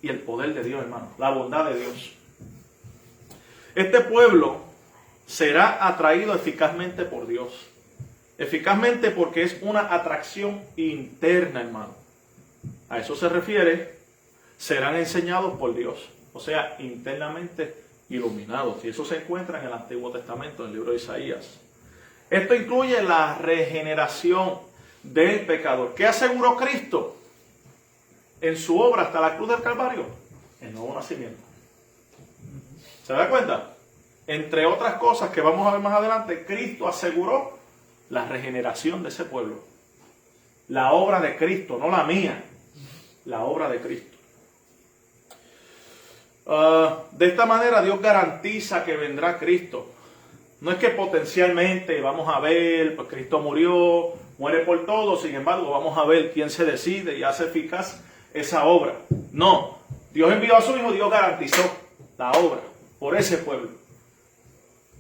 y el poder de Dios, hermano, la bondad de Dios. Este pueblo será atraído eficazmente por Dios. Eficazmente porque es una atracción interna, hermano. A eso se refiere, serán enseñados por Dios. O sea, internamente iluminados. Y eso se encuentra en el Antiguo Testamento, en el libro de Isaías. Esto incluye la regeneración del pecador. ¿Qué aseguró Cristo en su obra hasta la cruz del Calvario? El nuevo nacimiento. ¿Se da cuenta? Entre otras cosas que vamos a ver más adelante, Cristo aseguró la regeneración de ese pueblo. La obra de Cristo, no la mía. La obra de Cristo. De esta manera Dios garantiza que vendrá Cristo. No es que potencialmente vamos a ver, pues Cristo murió, muere por todos, sin embargo vamos a ver quién se decide y hace eficaz esa obra. No, Dios envió a su Hijo, Dios garantizó la obra por ese pueblo.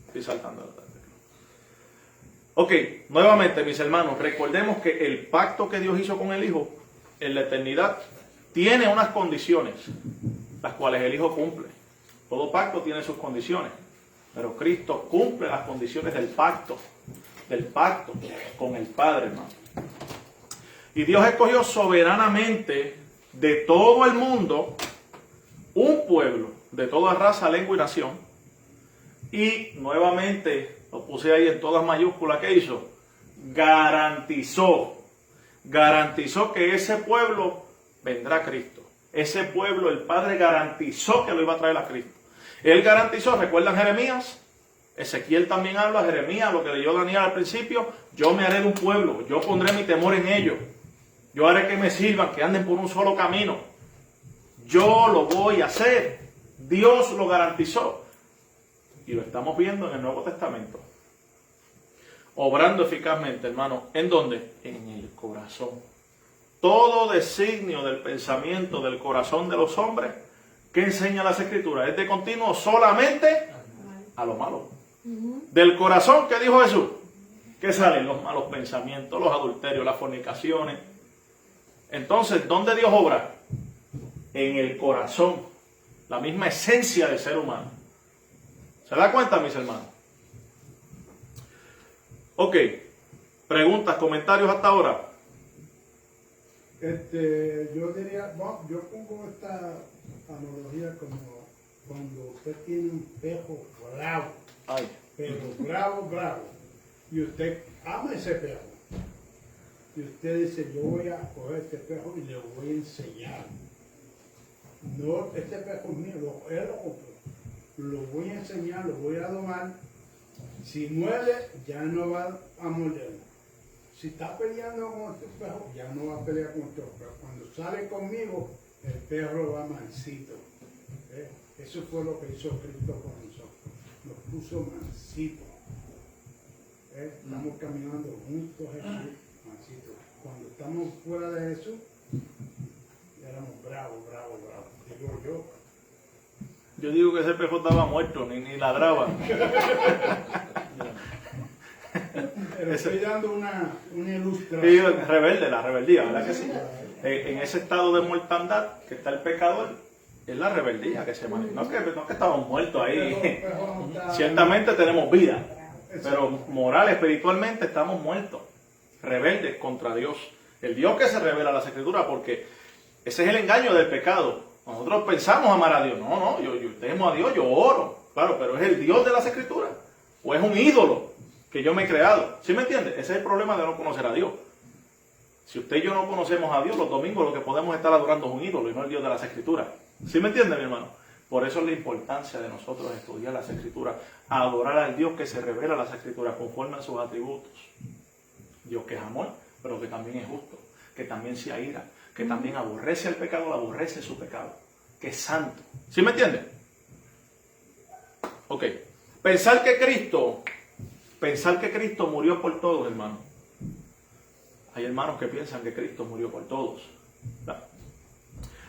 Estoy saltando. Ok, nuevamente mis hermanos, recordemos que el pacto que Dios hizo con el Hijo en la eternidad tiene unas condiciones, las cuales el Hijo cumple. Todo pacto tiene sus condiciones, pero Cristo cumple las condiciones del pacto con el Padre, hermano. Y Dios escogió soberanamente de todo el mundo un pueblo de toda raza, lengua y nación. Y nuevamente, lo puse ahí en todas mayúsculas, ¿qué hizo? Garantizó que ese pueblo vendrá a Cristo. Ese pueblo, el Padre garantizó que lo iba a traer a Cristo. Él garantizó, ¿recuerdan Jeremías? Ezequiel también habla, Jeremías, lo que leyó Daniel al principio, yo me haré de un pueblo, yo pondré mi temor en ellos, yo haré que me sirvan, que anden por un solo camino. Yo lo voy a hacer. Dios lo garantizó. Y lo estamos viendo en el Nuevo Testamento. Obrando eficazmente, hermano. ¿En dónde? En el corazón. Todo designio del pensamiento del corazón de los hombres, ¿qué enseña las Escrituras? Es de continuo solamente a lo malo. Del corazón, ¿qué dijo Jesús? ¿Qué salen? Los malos pensamientos, los adulterios, las fornicaciones. Entonces, ¿dónde Dios obra? En el corazón. La misma esencia del ser humano. ¿Se da cuenta, mis hermanos? Ok. Preguntas, comentarios hasta ahora. Yo diría, bueno, yo pongo esta analogía como cuando usted tiene un pejo bravo. Ay. Pero bravo, y usted ama ese perro, y usted dice, yo voy a coger este perro y le voy a enseñar. No, este perro es mío, él lo compró. Lo voy a enseñar, lo voy a domar. Si muerde, ya no va a morder. Si está peleando con otro perro, ya no va a pelear con otro perro. Cuando sale conmigo, el perro va mansito. Eso fue lo que hizo Cristo con nosotros. Nos puso mansito. Estamos caminando juntos a Jesús, mansito. Cuando estamos fuera de Jesús, éramos bravos. Digo yo. Yo digo que ese perro estaba muerto, ni ladraba. Pero estoy dando una ilustración. Sí, rebelde, la rebeldía, ¿verdad que sí? En ese estado de mortandad que está el pecador, es la rebeldía que se maneja. No es que estamos muertos ahí. Ciertamente tenemos vida, pero moral, espiritualmente estamos muertos, rebeldes contra Dios. El Dios que se revela a las Escrituras, porque ese es el engaño del pecado. Nosotros pensamos amar a Dios. No, yo temo a Dios, yo oro. Claro, pero es el Dios de las Escrituras. O es un ídolo que yo me he creado. ¿Sí me entiende? Ese es el problema de no conocer a Dios. Si usted y yo no conocemos a Dios, los domingos lo que podemos estar adorando es un ídolo y no el Dios de las Escrituras. ¿Sí me entiende, mi hermano? Por eso es la importancia de nosotros estudiar las Escrituras, adorar al Dios que se revela en las Escrituras conforme a sus atributos. Dios que es amor, pero que también es justo, que también se aira, que también aborrece al pecador, aborrece su pecado, que es santo. ¿Sí me entiende? Ok. Pensar que Cristo murió por todos, hermano. Hay hermanos que piensan que Cristo murió por todos.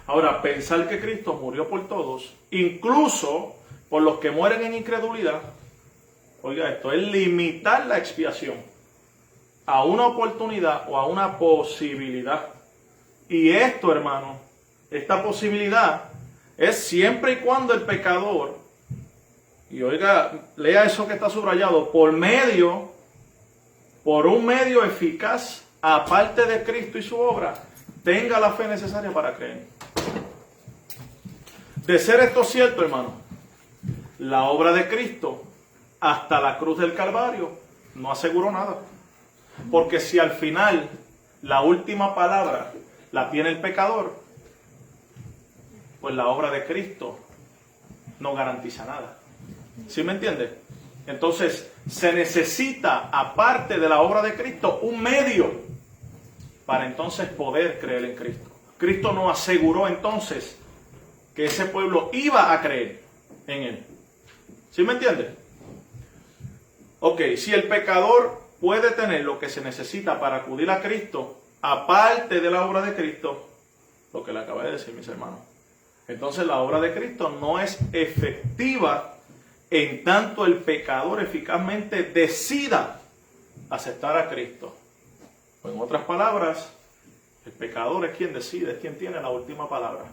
Ahora, pensar que Cristo murió por todos, incluso por los que mueren en incredulidad, oiga esto, es limitar la expiación a una oportunidad o a una posibilidad. Y esto, hermano, esta posibilidad es siempre y cuando el pecador, y oiga, lea eso que está subrayado, por un medio eficaz, aparte de Cristo y su obra, tenga la fe necesaria para creer. De ser esto cierto, hermano, la obra de Cristo hasta la cruz del Calvario no aseguró nada. Porque si al final la última palabra la tiene el pecador, pues la obra de Cristo no garantiza nada. ¿Sí me entiende? Entonces se necesita, aparte de la obra de Cristo, un medio para entonces poder creer en Cristo. Cristo no aseguró entonces que ese pueblo iba a creer en Él. ¿Sí me entiende? Ok, si el pecador puede tener lo que se necesita para acudir a Cristo, aparte de la obra de Cristo, lo que le acabé de decir, mis hermanos, entonces la obra de Cristo no es efectiva en tanto el pecador eficazmente decida aceptar a Cristo. O en otras palabras, el pecador es quien decide, es quien tiene la última palabra.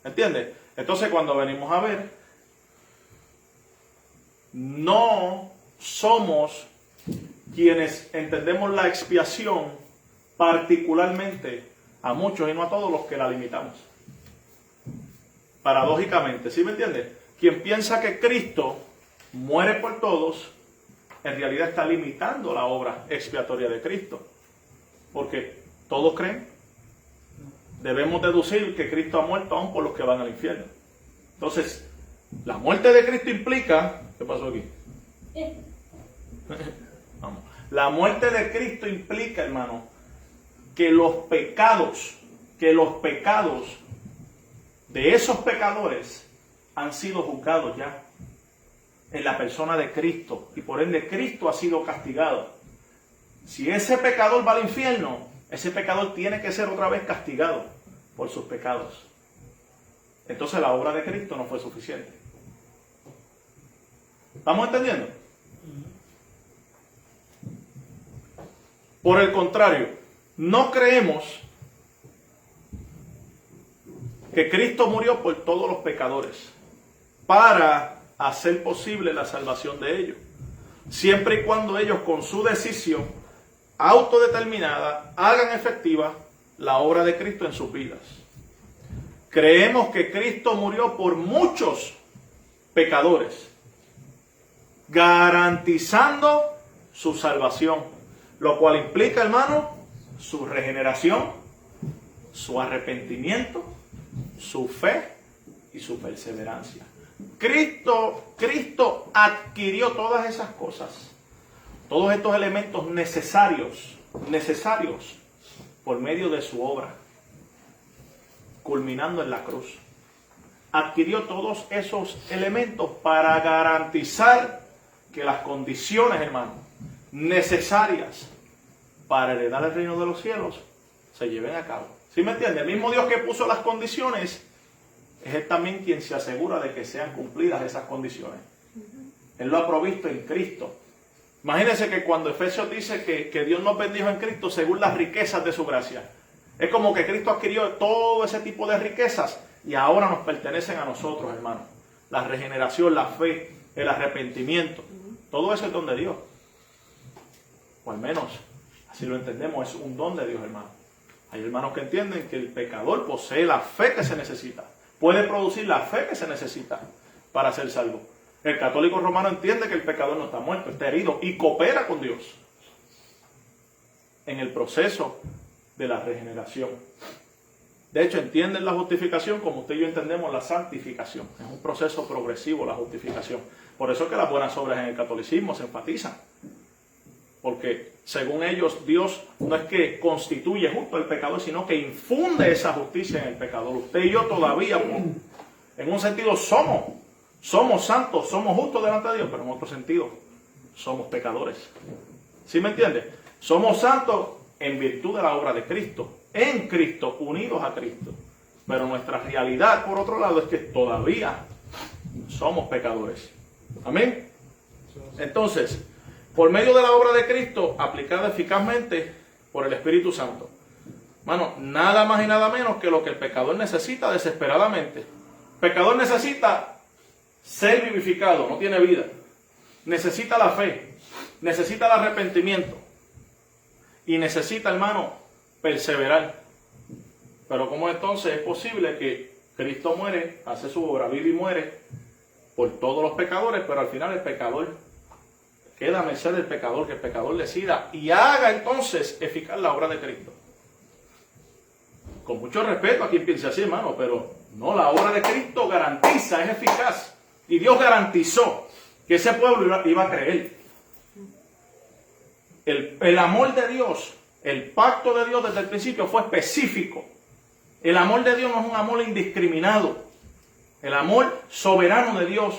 ¿Entiende? Entonces cuando venimos a ver, no somos quienes entendemos la expiación particularmente a muchos y no a todos los que la limitamos. Paradójicamente, ¿sí me entiende? Quien piensa que Cristo muere por todos, en realidad está limitando la obra expiatoria de Cristo. Porque todos creen. Debemos deducir que Cristo ha muerto aún por los que van al infierno. Entonces, la muerte de Cristo implica... ¿Qué pasó aquí? Vamos. La muerte de Cristo implica, hermano, que los pecados de esos pecadores han sido juzgados ya en la persona de Cristo, y por ende Cristo ha sido castigado. Si ese pecador va al infierno, ese pecador tiene que ser otra vez castigado por sus pecados. Entonces la obra de Cristo no fue suficiente. ¿Estamos entendiendo? Por el contrario, no creemos que Cristo murió por todos los pecadores para hacer posible la salvación de ellos, siempre y cuando ellos con su decisión autodeterminada hagan efectiva la obra de Cristo en sus vidas. Creemos que Cristo murió por muchos pecadores, garantizando su salvación, lo cual implica, hermano, su regeneración, su arrepentimiento, su fe y su perseverancia. Cristo adquirió todas esas cosas, todos estos elementos necesarios por medio de su obra, culminando en la cruz. Adquirió todos esos elementos para garantizar que las condiciones, hermano, necesarias para heredar el reino de los cielos se lleven a cabo. ¿Sí me entiende? El mismo Dios que puso las condiciones es Él también quien se asegura de que sean cumplidas esas condiciones. Él lo ha provisto en Cristo. Imagínense que cuando Efesios dice que Dios nos bendijo en Cristo según las riquezas de su gracia, es como que Cristo adquirió todo ese tipo de riquezas y ahora nos pertenecen a nosotros, hermanos. La regeneración, la fe, el arrepentimiento, todo eso es don de Dios. O al menos, así lo entendemos, es un don de Dios, hermano. Hay hermanos que entienden que el pecador posee la fe que se necesita, puede producir la fe que se necesita para ser salvo. El católico romano entiende que el pecador no está muerto, está herido y coopera con Dios en el proceso de la regeneración. De hecho, entienden la justificación como usted y yo entendemos la santificación. Es un proceso progresivo la justificación. Por eso es que las buenas obras en el catolicismo se enfatizan. Porque según ellos, Dios no es que constituye justo al pecador, sino que infunde esa justicia en el pecador. Usted y yo todavía, en un sentido, somos santos, somos justos delante de Dios, pero en otro sentido, somos pecadores. ¿Sí me entiende? Somos santos en virtud de la obra de Cristo, en Cristo, unidos a Cristo. Pero nuestra realidad, por otro lado, es que todavía somos pecadores. Amén. Entonces, por medio de la obra de Cristo, aplicada eficazmente por el Espíritu Santo. Mano, nada más y nada menos que lo que el pecador necesita desesperadamente. El pecador necesita ser vivificado, no tiene vida. Necesita la fe, necesita el arrepentimiento y necesita, hermano, perseverar. Pero ¿cómo entonces es posible que Cristo muere, hace su obra, vive y muere por todos los pecadores, pero al final el pecador queda a merced del pecador, que el pecador decida y haga entonces eficaz la obra de Cristo? Con mucho respeto a quien piense así, hermano, pero no, la obra de Cristo garantiza, es eficaz. Y Dios garantizó que ese pueblo iba a creer. El amor de Dios, el pacto de Dios desde el principio fue específico. El amor de Dios no es un amor indiscriminado. El amor soberano de Dios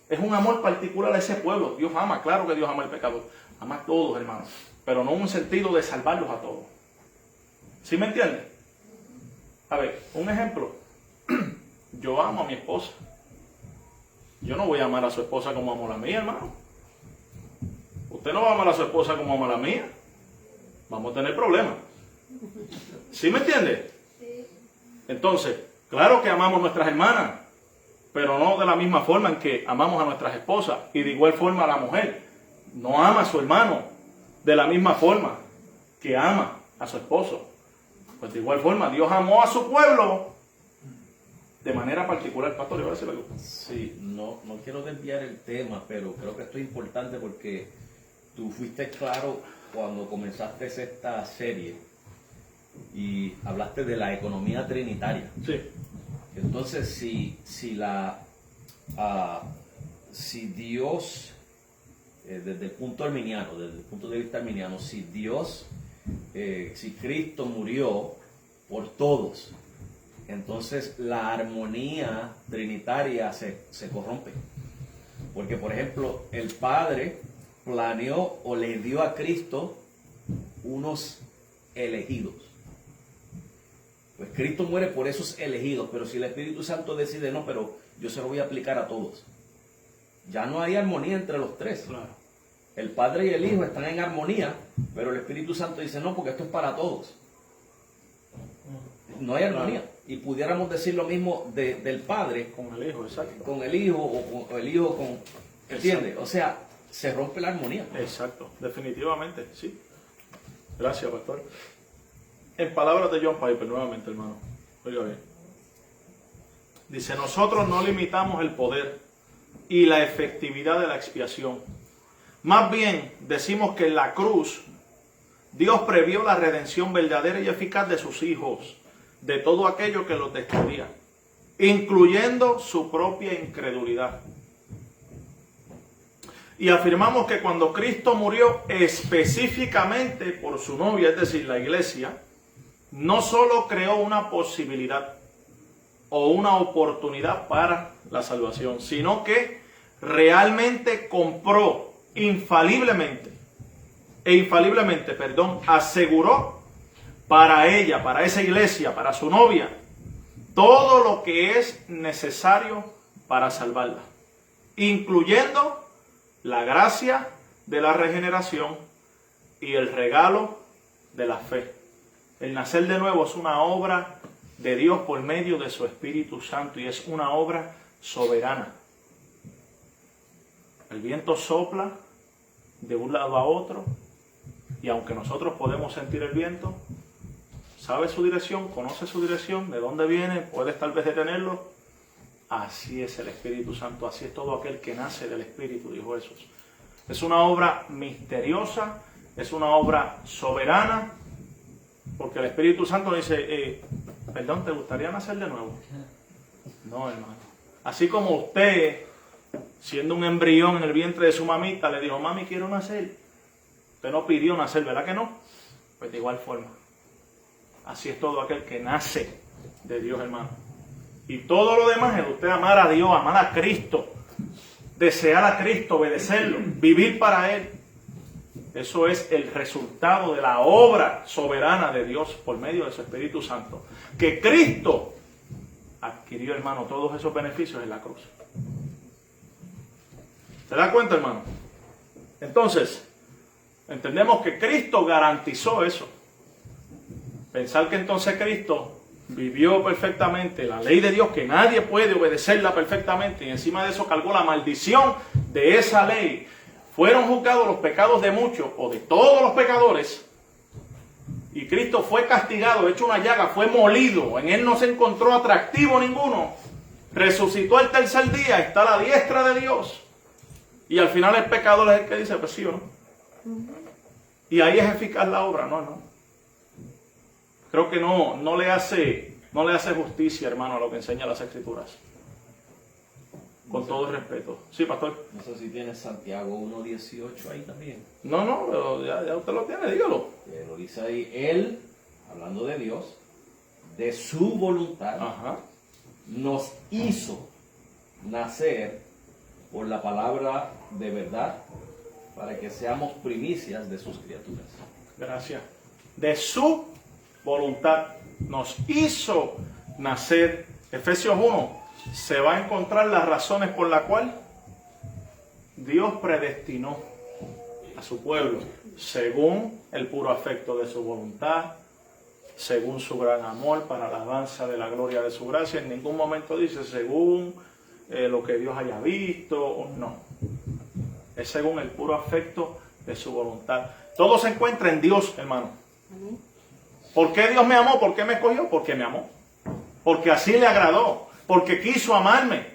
es un amor particular a ese pueblo. Dios ama, claro que Dios ama al pecador. Ama a todos, hermanos. Pero no en un sentido de salvarlos a todos. ¿Sí me entienden? A ver, un ejemplo. Yo amo a mi esposa. Yo no voy a amar a su esposa como amo a la mía, hermano. Usted no va a amar a su esposa como ama a la mía. Vamos a tener problemas. ¿Sí me entiende? Entonces, claro que amamos a nuestras hermanas, pero no de la misma forma en que amamos a nuestras esposas. Y de igual forma a la mujer no ama a su hermano de la misma forma que ama a su esposo. Pues de igual forma, Dios amó a su pueblo de manera particular. Pastor, ¿le voy a decir algo? Sí, no quiero desviar el tema, pero creo que esto es importante porque tú fuiste claro cuando comenzaste esta serie y hablaste de la economía trinitaria. Sí. Entonces, si Dios, desde el punto arminiano, desde el punto de vista arminiano, si Cristo murió por todos, entonces la armonía trinitaria se corrompe. Porque, por ejemplo, el Padre planeó o le dio a Cristo unos elegidos. Pues Cristo muere por esos elegidos, pero si el Espíritu Santo decide, no, pero yo se lo voy a aplicar a todos, ya no hay armonía entre los tres. Claro. El Padre y el Hijo están en armonía, pero el Espíritu Santo dice, no, porque esto es para todos. No hay armonía. Claro. Y pudiéramos decir lo mismo del Padre Con el Hijo, exacto. con el Hijo o el Hijo con... ¿Entiendes? Exacto. O sea, se rompe la armonía. Exacto, definitivamente, sí. Gracias, pastor. En palabras de John Piper, nuevamente, hermano. Oiga bien. Dice, nosotros no limitamos el poder y la efectividad de la expiación. Más bien, decimos que en la cruz, Dios previó la redención verdadera y eficaz de sus hijos, de todo aquello que los destruía, incluyendo su propia incredulidad. Y afirmamos que cuando Cristo murió específicamente por su novia, es decir, la iglesia, no solo creó una posibilidad o una oportunidad para la salvación, sino que realmente compró infaliblemente, aseguró para ella, para esa iglesia, para su novia, todo lo que es necesario para salvarla, incluyendo la gracia de la regeneración y el regalo de la fe. El nacer de nuevo es una obra de Dios por medio de su Espíritu Santo y es una obra soberana. El viento sopla de un lado a otro y aunque nosotros podemos sentir el viento, sabe su dirección, conoce su dirección, de dónde viene, puedes tal vez detenerlo. Así es el Espíritu Santo, así es todo aquel que nace del Espíritu, dijo Jesús. Es una obra misteriosa, es una obra soberana, porque el Espíritu Santo dice, perdón, ¿te gustaría nacer de nuevo? No, hermano. Así como usted, siendo un embrión en el vientre de su mamita, le dijo, mami, quiero nacer. Usted no pidió nacer, ¿verdad que no? Pues de igual forma. Así es todo aquel que nace de Dios, hermano. Y todo lo demás es usted amar a Dios, amar a Cristo, desear a Cristo, obedecerlo, vivir para Él. Eso es el resultado de la obra soberana de Dios por medio de su Espíritu Santo. Que Cristo adquirió, hermano, todos esos beneficios en la cruz. ¿Se da cuenta, hermano? Entonces, entendemos que Cristo garantizó eso. Pensar que entonces Cristo vivió perfectamente la ley de Dios, que nadie puede obedecerla perfectamente, y encima de eso cargó la maldición de esa ley. Fueron juzgados los pecados de muchos o de todos los pecadores, y Cristo fue castigado, hecho una llaga, fue molido, en él no se encontró atractivo ninguno. Resucitó el tercer día, está a la diestra de Dios, y al final el pecador es el que dice, pues sí o no. Y ahí es eficaz la obra, no. Creo que no le hace justicia, hermano, a lo que enseñan las Escrituras. Con todo el respeto. Sí, pastor. No sé si tiene Santiago 1.18 ahí también. No, pero ya usted lo tiene, dígalo. Lo dice ahí, Él, hablando de Dios, de su voluntad, nos hizo nacer por la palabra de verdad, para que seamos primicias de sus criaturas. Gracias. De su voluntad nos hizo nacer. Efesios 1 se va a encontrar las razones por las cuales Dios predestinó a su pueblo según el puro afecto de su voluntad, según su gran amor para la alabanza de la gloria de su gracia. En ningún momento dice según lo que Dios haya visto, no. Es según el puro afecto de su voluntad. Todo se encuentra en Dios, hermano. ¿Por qué Dios me amó? ¿Por qué me escogió? Porque me amó. Porque así le agradó. Porque quiso amarme.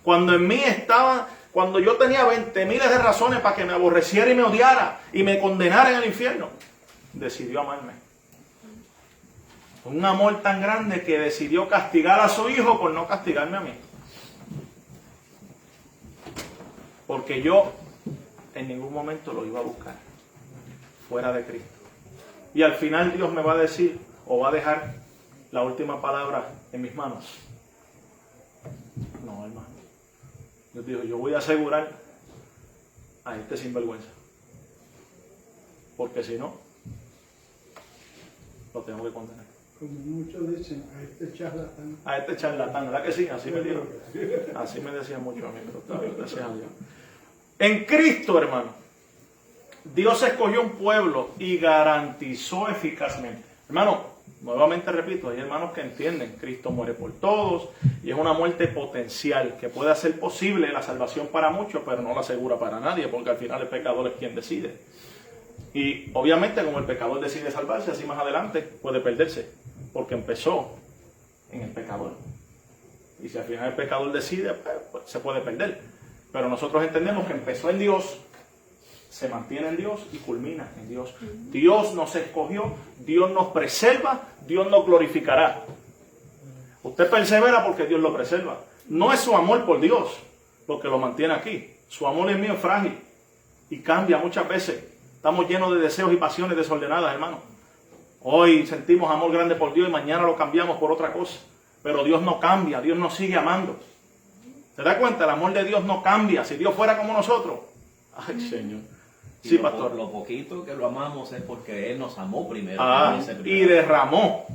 Cuando en mí estaba, cuando yo tenía 20 miles de razones para que me aborreciera y me odiara y me condenara en el infierno, decidió amarme. Un amor tan grande que decidió castigar a su hijo por no castigarme a mí. Porque yo en ningún momento lo iba a buscar fuera de Cristo. Y al final Dios me va a decir, o va a dejar la última palabra en mis manos. No, hermano. Dios dijo, yo voy a asegurar a este sinvergüenza. Porque si no, lo tengo que condenar. Como muchos dicen, a este charlatán. A este charlatán, ¿verdad que sí? Así me dijo. Así me decían mucho a mí, pero gracias a Dios. En Cristo, hermano, Dios escogió un pueblo y garantizó eficazmente. Hermano, nuevamente repito, hay hermanos que entienden, Cristo muere por todos y es una muerte potencial que puede hacer posible la salvación para muchos, pero no la asegura para nadie, porque al final el pecador es quien decide. Y obviamente como el pecador decide salvarse, así más adelante puede perderse, porque empezó en el pecador. Y si al final el pecador decide, pues se puede perder. Pero nosotros entendemos que empezó en Dios, se mantiene en Dios y culmina en Dios. Dios nos escogió, Dios nos preserva, Dios nos glorificará. Usted persevera porque Dios lo preserva. No es su amor por Dios lo que lo mantiene aquí. Su amor es mío, frágil y cambia muchas veces. Estamos llenos de deseos y pasiones desordenadas, hermano. Hoy sentimos amor grande por Dios y mañana lo cambiamos por otra cosa. Pero Dios no cambia, Dios nos sigue amando. ¿Se da cuenta? El amor de Dios no cambia. Si Dios fuera como nosotros. Ay, Señor. Sí, pastor. Lo poquito que lo amamos es porque Él nos amó primero. Y derramó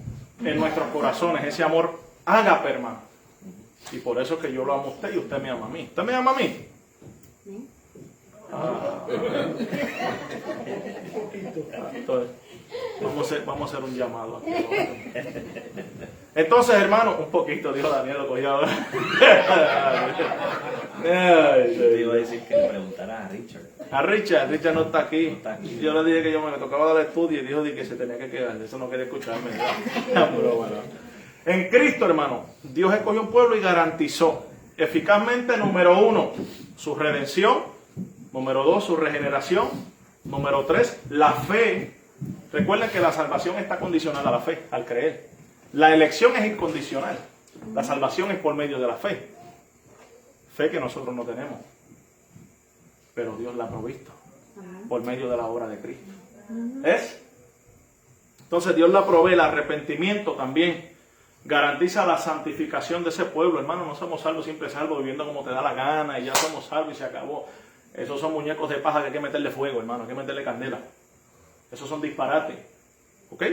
en nuestros corazones ese amor ágape, hermano. Y por eso es que yo lo amo a usted y usted me ama a mí. ¿Usted me ama a mí? Entonces, vamos a hacer un llamado aquí. Entonces, hermano, un poquito, dijo Daniel, lo cogió ahora. Te iba a decir que le preguntara a Richard. A Richard no está aquí. Yo le dije que yo me tocaba dar estudio y dijo que se tenía que quedar. Eso no quería escucharme. Pero bueno. En Cristo, hermano, Dios escogió un pueblo y garantizó eficazmente, número 1, su redención. Número 2, su regeneración. Número 3, la fe. Recuerden que la salvación está condicionada a la fe, al creer. La elección es incondicional. La salvación es por medio de la fe. Fe que nosotros no tenemos. Pero Dios la ha provisto por medio de la obra de Cristo. ¿Es? Entonces Dios la provee, el arrepentimiento también. Garantiza la santificación de ese pueblo. Hermano, no somos salvos, siempre salvos, viviendo como te da la gana y ya somos salvos y se acabó. Esos son muñecos de paja que hay que meterle fuego, hermano, hay que meterle candela. Esos son disparates. ¿Ok?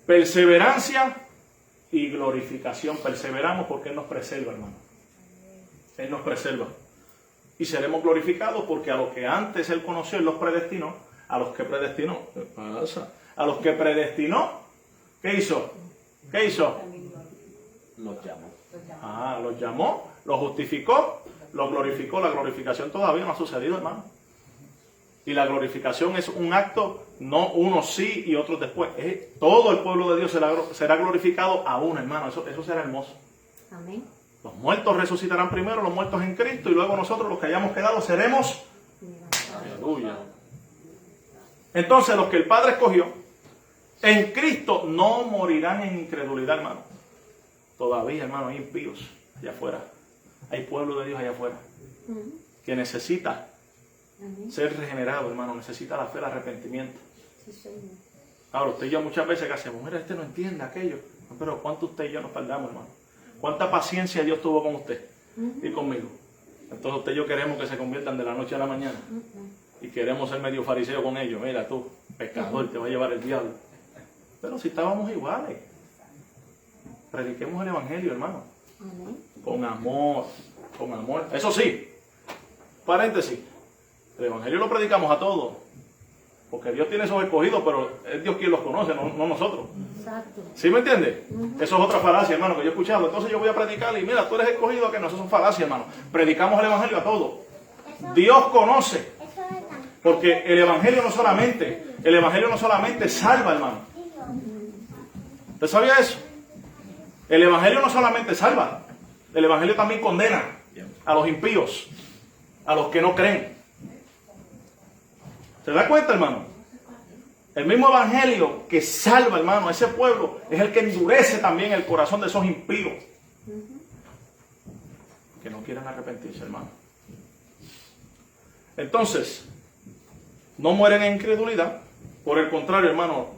Perseverancia y glorificación. Perseveramos porque Él nos preserva, hermano. Él nos preserva. Y seremos glorificados porque a los que antes Él conoció, Él los predestinó. A los que predestinó, ¿qué pasa? A los que predestinó, ¿qué hizo? ¿Qué hizo? Los llamo. Los llamó, los justificó, los glorificó. La glorificación todavía no ha sucedido, hermano. Y la glorificación es un acto, no unos sí y otros después. Todo el pueblo de Dios será glorificado a uno, hermano. Eso será hermoso. Amén. Los muertos resucitarán primero, los muertos en Cristo, y luego nosotros, los que hayamos quedado, seremos. Aleluya. Entonces, los que el Padre escogió, en Cristo no morirán en incredulidad, hermano. Todavía, hermano, hay impíos allá afuera. Hay pueblo de Dios allá afuera que necesita ser regenerado, hermano. Necesita la fe, el arrepentimiento. Ahora, usted y yo muchas veces que hacemos, mira, este no entiende aquello. Pero ¿cuánto usted y yo nos tardamos, hermano? ¿Cuánta paciencia Dios tuvo con usted y conmigo? Entonces usted y yo queremos que se conviertan de la noche a la mañana. Y queremos ser medio fariseo con ellos. Mira tú, pecador, te va a llevar el diablo. Pero si estábamos iguales. Prediquemos el Evangelio, hermano. Con amor, con amor. Eso sí, paréntesis, el Evangelio lo predicamos a todos. Porque Dios tiene esos escogidos, pero es Dios quien los conoce, no nosotros. Exacto. ¿Sí me entiende? Eso es otra falacia, hermano, que yo he escuchado. Entonces yo voy a predicar y mira, tú eres escogido, que no, eso son falacias, hermano. Predicamos el Evangelio a todos. Dios conoce. Porque el Evangelio no solamente salva, hermano. ¿Usted sabía eso? El Evangelio no solamente salva, el Evangelio también condena a los impíos, a los que no creen. ¿Se da cuenta, hermano? El mismo Evangelio que salva, hermano, a ese pueblo, es el que endurece también el corazón de esos impíos que no quieren arrepentirse, hermano. Entonces, no mueren en incredulidad. Por el contrario, hermano,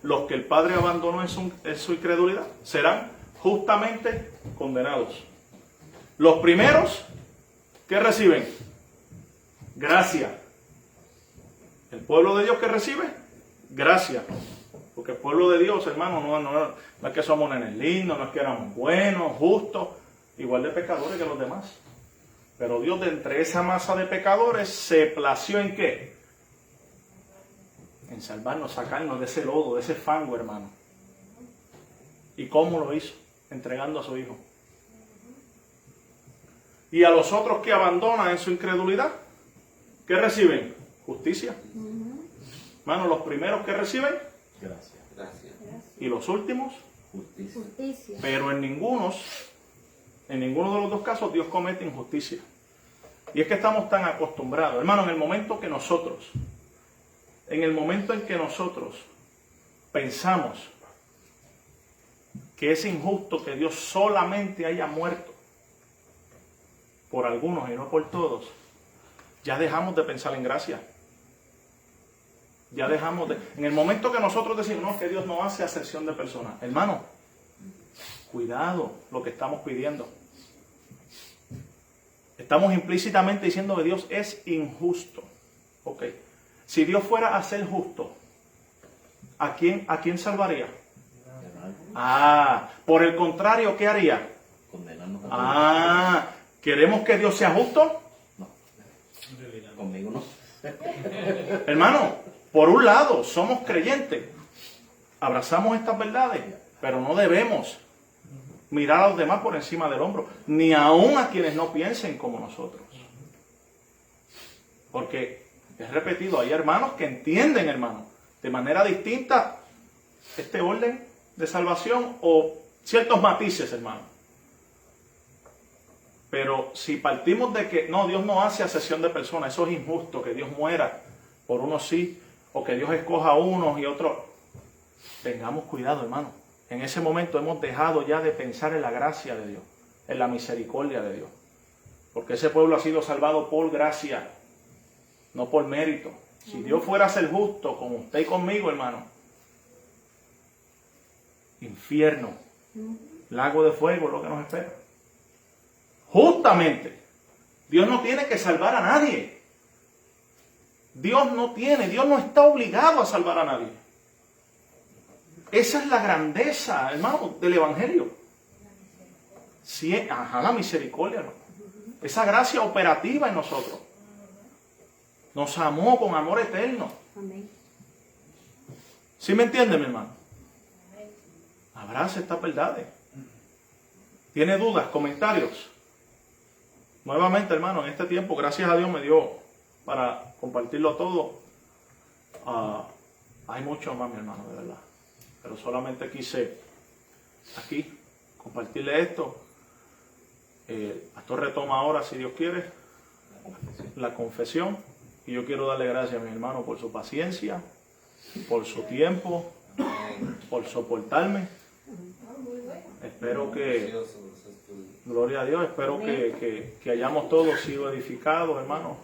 los que el Padre abandonó en su incredulidad serán justamente condenados. Los primeros, ¿qué reciben? Gracia. El pueblo de Dios que recibe, gracia. Porque el pueblo de Dios, hermano, no es que somos nenes lindos, no es que éramos buenos, justos, igual de pecadores que los demás. Pero Dios, de entre esa masa de pecadores, se plació ¿en qué? En salvarnos, sacarnos de ese lodo, de ese fango, hermano. ¿Y cómo lo hizo? Entregando a su Hijo. Y a los otros que abandonan en su incredulidad, ¿qué reciben? Justicia. Hermano, los primeros que reciben, Gracias. y los últimos, Justicia. pero en ninguno de los dos casos Dios comete injusticia. Y es que estamos tan acostumbrados, hermano, en el momento en que nosotros pensamos que es injusto que Dios solamente haya muerto por algunos y no por todos, ya dejamos de pensar en gracia. En el momento que nosotros decimos, no, que Dios no hace acepción de personas. Hermano, cuidado lo que estamos pidiendo. Estamos implícitamente diciendo que Dios es injusto. Ok. Si Dios fuera a ser justo, ¿a quién salvaría? Por el contrario, ¿qué haría? Condenarnos a todos. ¿Queremos que Dios sea justo? No. Conmigo no. Hermano, por un lado, somos creyentes, abrazamos estas verdades, pero no debemos mirar a los demás por encima del hombro, ni aun a quienes no piensen como nosotros. Porque, es repetido, hay hermanos que entienden, hermano, de manera distinta este orden de salvación o ciertos matices, hermano. Pero si partimos de que no, Dios no hace acepción de personas, eso es injusto, que Dios muera por unos sí, o que Dios escoja a unos y otros, tengamos cuidado, hermano. En ese momento hemos dejado ya de pensar en la gracia de Dios, en la misericordia de Dios. Porque ese pueblo ha sido salvado por gracia, no por mérito. Si Dios fuera a ser justo con usted y conmigo, hermano, infierno, lago de fuego es lo que nos espera. Justamente, Dios no tiene que salvar a nadie. Dios no está obligado a salvar a nadie. Esa es la grandeza, hermano, del Evangelio. Sí, la misericordia, hermano. Esa gracia operativa en nosotros. Nos amó con amor eterno. Amén. ¿Sí me entiende, mi hermano? Abrace estas verdades. ¿Tiene dudas, comentarios? Nuevamente, hermano, en este tiempo, gracias a Dios me dio para compartirlo todo. Hay mucho más, mi hermano, de verdad. Pero solamente quise aquí compartirle esto. El pastor retoma ahora, si Dios quiere, la confesión. Y yo quiero darle gracias a mi hermano por su paciencia, por su tiempo, por soportarme. Espero que, gloria a Dios, espero que hayamos todos sido edificados, hermano.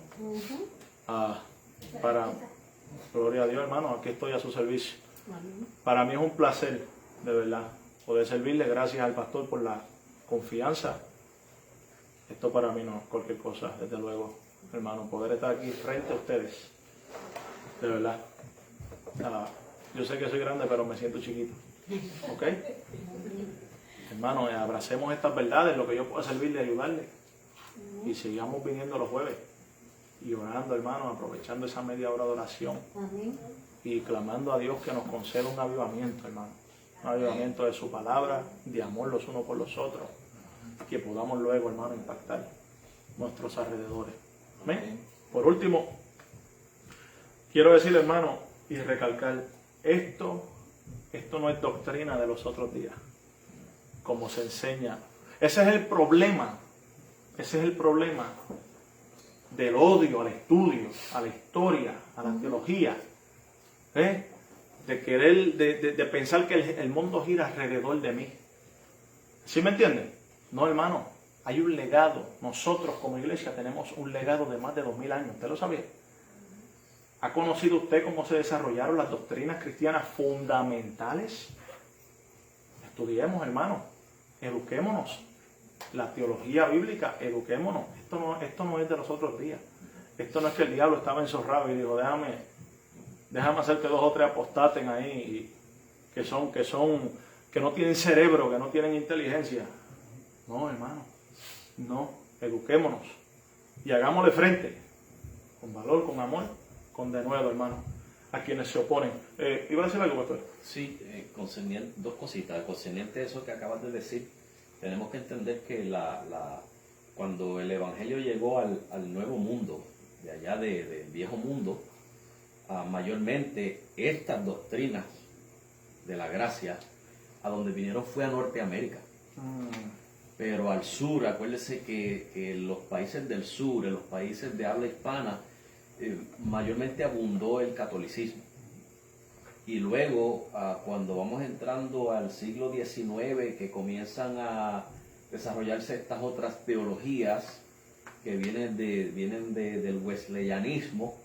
Gloria a Dios, hermano, aquí estoy a su servicio. Para mí es un placer, de verdad, poder servirle. Gracias al pastor por la confianza. Esto para mí no es cualquier cosa, desde luego, hermano, poder estar aquí frente a ustedes, de verdad. Yo sé que soy grande, pero me siento chiquito. ¿Ok? Hermano, abracemos estas verdades, lo que yo pueda servirle, ayudarle. Y sigamos viniendo los jueves y orando, hermano, aprovechando esa media hora de oración. Y clamando a Dios que nos conceda un avivamiento, hermano. Un avivamiento de su palabra, de amor los unos por los otros. Que podamos luego, hermano, impactar nuestros alrededores. ¿Amén? Por último, quiero decir, hermano, y recalcar, esto no es doctrina de los otros días, como se enseña. Ese es el problema del odio al estudio, a la historia, a la teología, de querer, de pensar que el mundo gira alrededor de mí. ¿Sí me entienden? No, hermano, hay un legado. Nosotros como iglesia tenemos un legado de más de 2000 años. ¿Usted lo sabía? ¿Ha conocido usted cómo se desarrollaron las doctrinas cristianas fundamentales? Estudiemos, hermano. Eduquémonos. La teología bíblica, eduquémonos. Esto no es de los otros días. Esto no es que el diablo estaba enzorrado y dijo, déjame hacer que 2 o 3 apostaten ahí que no tienen cerebro, que no tienen inteligencia. No, hermano. No. Eduquémonos. Y hagámosle frente. Con valor, con amor, con denuedo, hermano. A quienes se oponen. ¿Iba a decir algo, pastor? Sí, concerniente, 2 cositas. Concerniente a eso que acabas de decir, tenemos que entender que cuando el Evangelio llegó al nuevo mundo, de allá del viejo mundo, mayormente estas doctrinas de la gracia, a donde vinieron fue a Norteamérica. Pero al sur, acuérdese que los países del sur, en los países de habla hispana, mayormente abundó el catolicismo. Y luego, cuando vamos entrando al siglo XIX, que comienzan a desarrollarse estas otras teologías que vienen del wesleyanismo,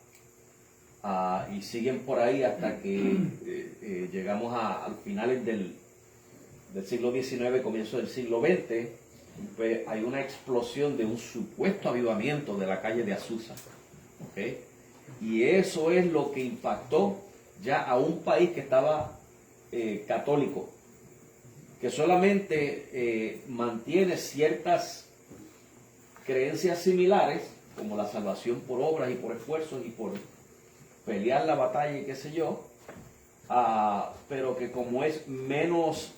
y siguen por ahí hasta que llegamos a finales del siglo XIX, comienzo del siglo XX, pues hay una explosión de un supuesto avivamiento de la calle de Azusa. ¿Okay? Y eso es lo que impactó ya a un país que estaba católico, que solamente mantiene ciertas creencias similares, como la salvación por obras y por esfuerzos y por pelear la batalla y qué sé yo, pero que como es menos,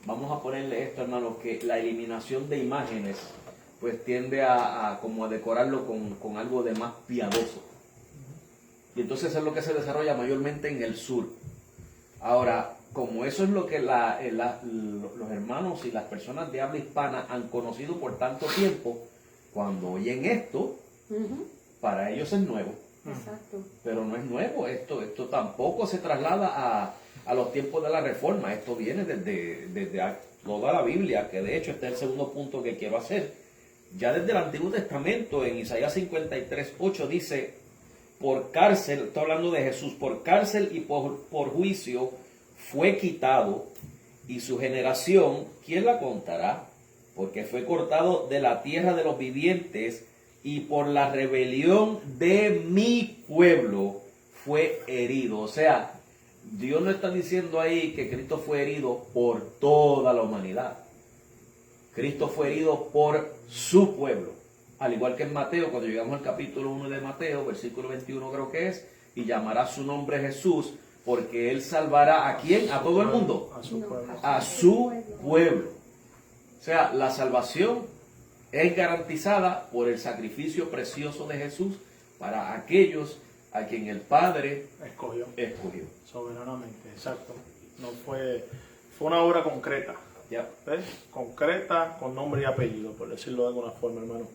vamos a ponerle esto, hermano, que la eliminación de imágenes pues tiende como a decorarlo con algo de más piadoso. Y entonces es lo que se desarrolla mayormente en el sur. Ahora, como eso es lo que los hermanos y las personas de habla hispana han conocido por tanto tiempo, cuando oyen esto, para ellos es nuevo. Exacto. Pero no es nuevo, esto tampoco se traslada a los tiempos de la Reforma. Esto viene desde toda la Biblia, que de hecho este es el segundo punto que quiero hacer. Ya desde el Antiguo Testamento, en Isaías 53:8 dice, por cárcel, está hablando de Jesús, por cárcel y por juicio fue quitado, y su generación, ¿quién la contará? Porque fue cortado de la tierra de los vivientes, y por la rebelión de mi pueblo fue herido. O sea, Dios no está diciendo ahí que Cristo fue herido por toda la humanidad. Cristo fue herido por su pueblo. Al igual que en Mateo, cuando llegamos al capítulo 1 de Mateo, versículo 21 creo que es, y llamará su nombre Jesús, porque Él salvará ¿a quién? ¿A todo el mundo? A su pueblo. A su pueblo. O sea, la salvación es garantizada por el sacrificio precioso de Jesús para aquellos a quien el Padre Escogió. Soberanamente, exacto. No fue una obra concreta. Ya. ¿Ves? Concreta, con nombre y apellido, por decirlo de alguna forma, hermano.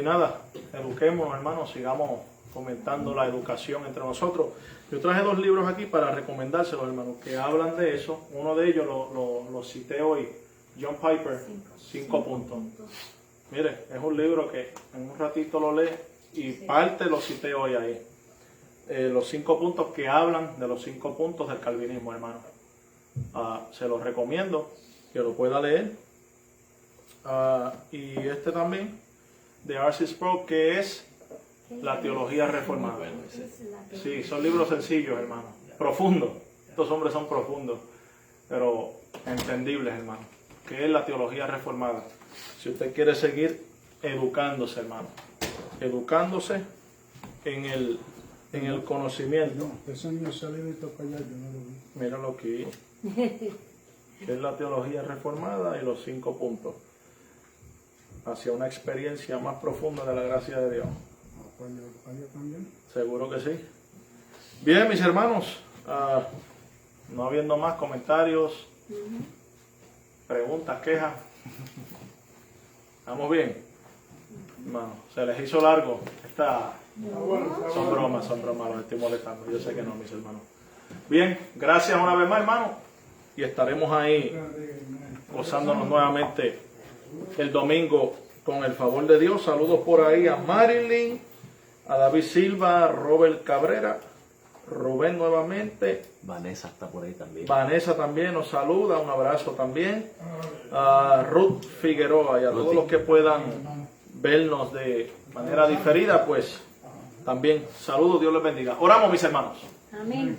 Nada, eduquémonos, hermano, sigamos fomentando la educación entre nosotros. Yo traje 2 libros aquí para recomendárselos, hermano, que hablan de eso. Uno de ellos lo cité hoy, John Piper, 5 puntos. Mire, es un libro que en un ratito lo lee y parte lo cité hoy ahí. Los 5 puntos que hablan de los 5 puntos del calvinismo, hermano. Se los recomiendo que lo pueda leer. Y también de R.C. Sproul, que es la teología reformada. Sí, son libros sencillos, hermano, profundos. Estos hombres son profundos, pero entendibles, hermano. Que es la teología reformada. Si usted quiere seguir educándose, hermano, educándose en el conocimiento. No, ese niño salió y toca allá, yo no lo vi. Míralo aquí. Que es la teología reformada y los 5 puntos hacia una experiencia más profunda de la gracia de Dios. También. Seguro que sí. Bien, mis hermanos, no habiendo más comentarios, preguntas, quejas. ¿Estamos bien? Hermano, se les hizo largo. Son bromas, los estoy molestando. Yo sé que no, mis hermanos. Bien, gracias una vez más, hermano. Y estaremos ahí gozándonos nuevamente el domingo con el favor de Dios. Saludos por ahí a Marilyn, a David Silva, a Robert Cabrera, Rubén nuevamente. Vanessa está por ahí también. Vanessa también nos saluda, un abrazo también. A Ruth Figueroa y a todos los que puedan vernos de manera diferida, pues también saludos, Dios les bendiga. Oramos, mis hermanos. Amén.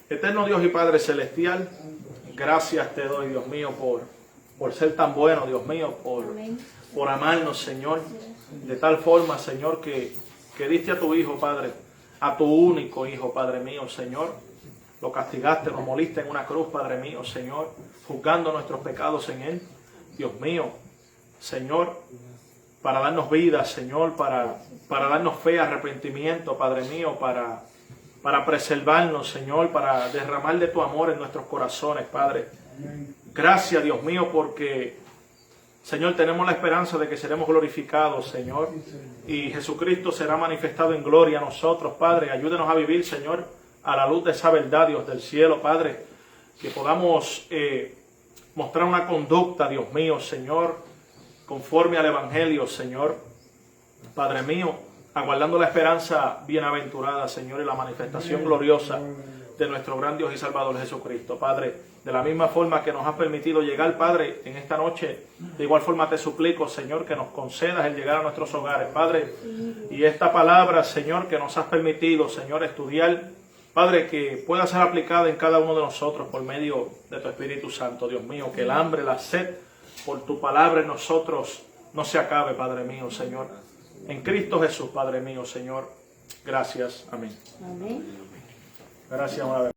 Eterno Dios y Padre Celestial, gracias te doy, Dios mío, por ser tan bueno, Dios mío, por amarnos, Señor, de tal forma, Señor, que diste a tu Hijo, Padre, a tu único Hijo, Padre mío, Señor. Lo castigaste, lo moliste en una cruz, Padre mío, Señor, juzgando nuestros pecados en Él. Dios mío, Señor, para darnos vida, Señor, para darnos fe, arrepentimiento, Padre mío, para preservarnos, Señor, para derramar de tu amor en nuestros corazones, Padre. Gracias, Dios mío, porque, Señor, tenemos la esperanza de que seremos glorificados, Señor, y Jesucristo será manifestado en gloria a nosotros, Padre. Ayúdenos a vivir, Señor, a la luz de esa verdad, Dios del cielo, Padre, que podamos mostrar una conducta, Dios mío, Señor, conforme al Evangelio, Señor, Padre mío, aguardando la esperanza bienaventurada, Señor, y la manifestación gloriosa de nuestro gran Dios y Salvador Jesucristo. Padre, de la misma forma que nos has permitido llegar, Padre, en esta noche, de igual forma te suplico, Señor, que nos concedas el llegar a nuestros hogares, Padre, y esta palabra, Señor, que nos has permitido, Señor, estudiar, Padre, que pueda ser aplicada en cada uno de nosotros por medio de tu Espíritu Santo, Dios mío, que el hambre, la sed por tu palabra en nosotros no se acabe, Padre mío, Señor. En Cristo Jesús, Padre mío, Señor. Gracias. Amén. Amén. Gracias una vez.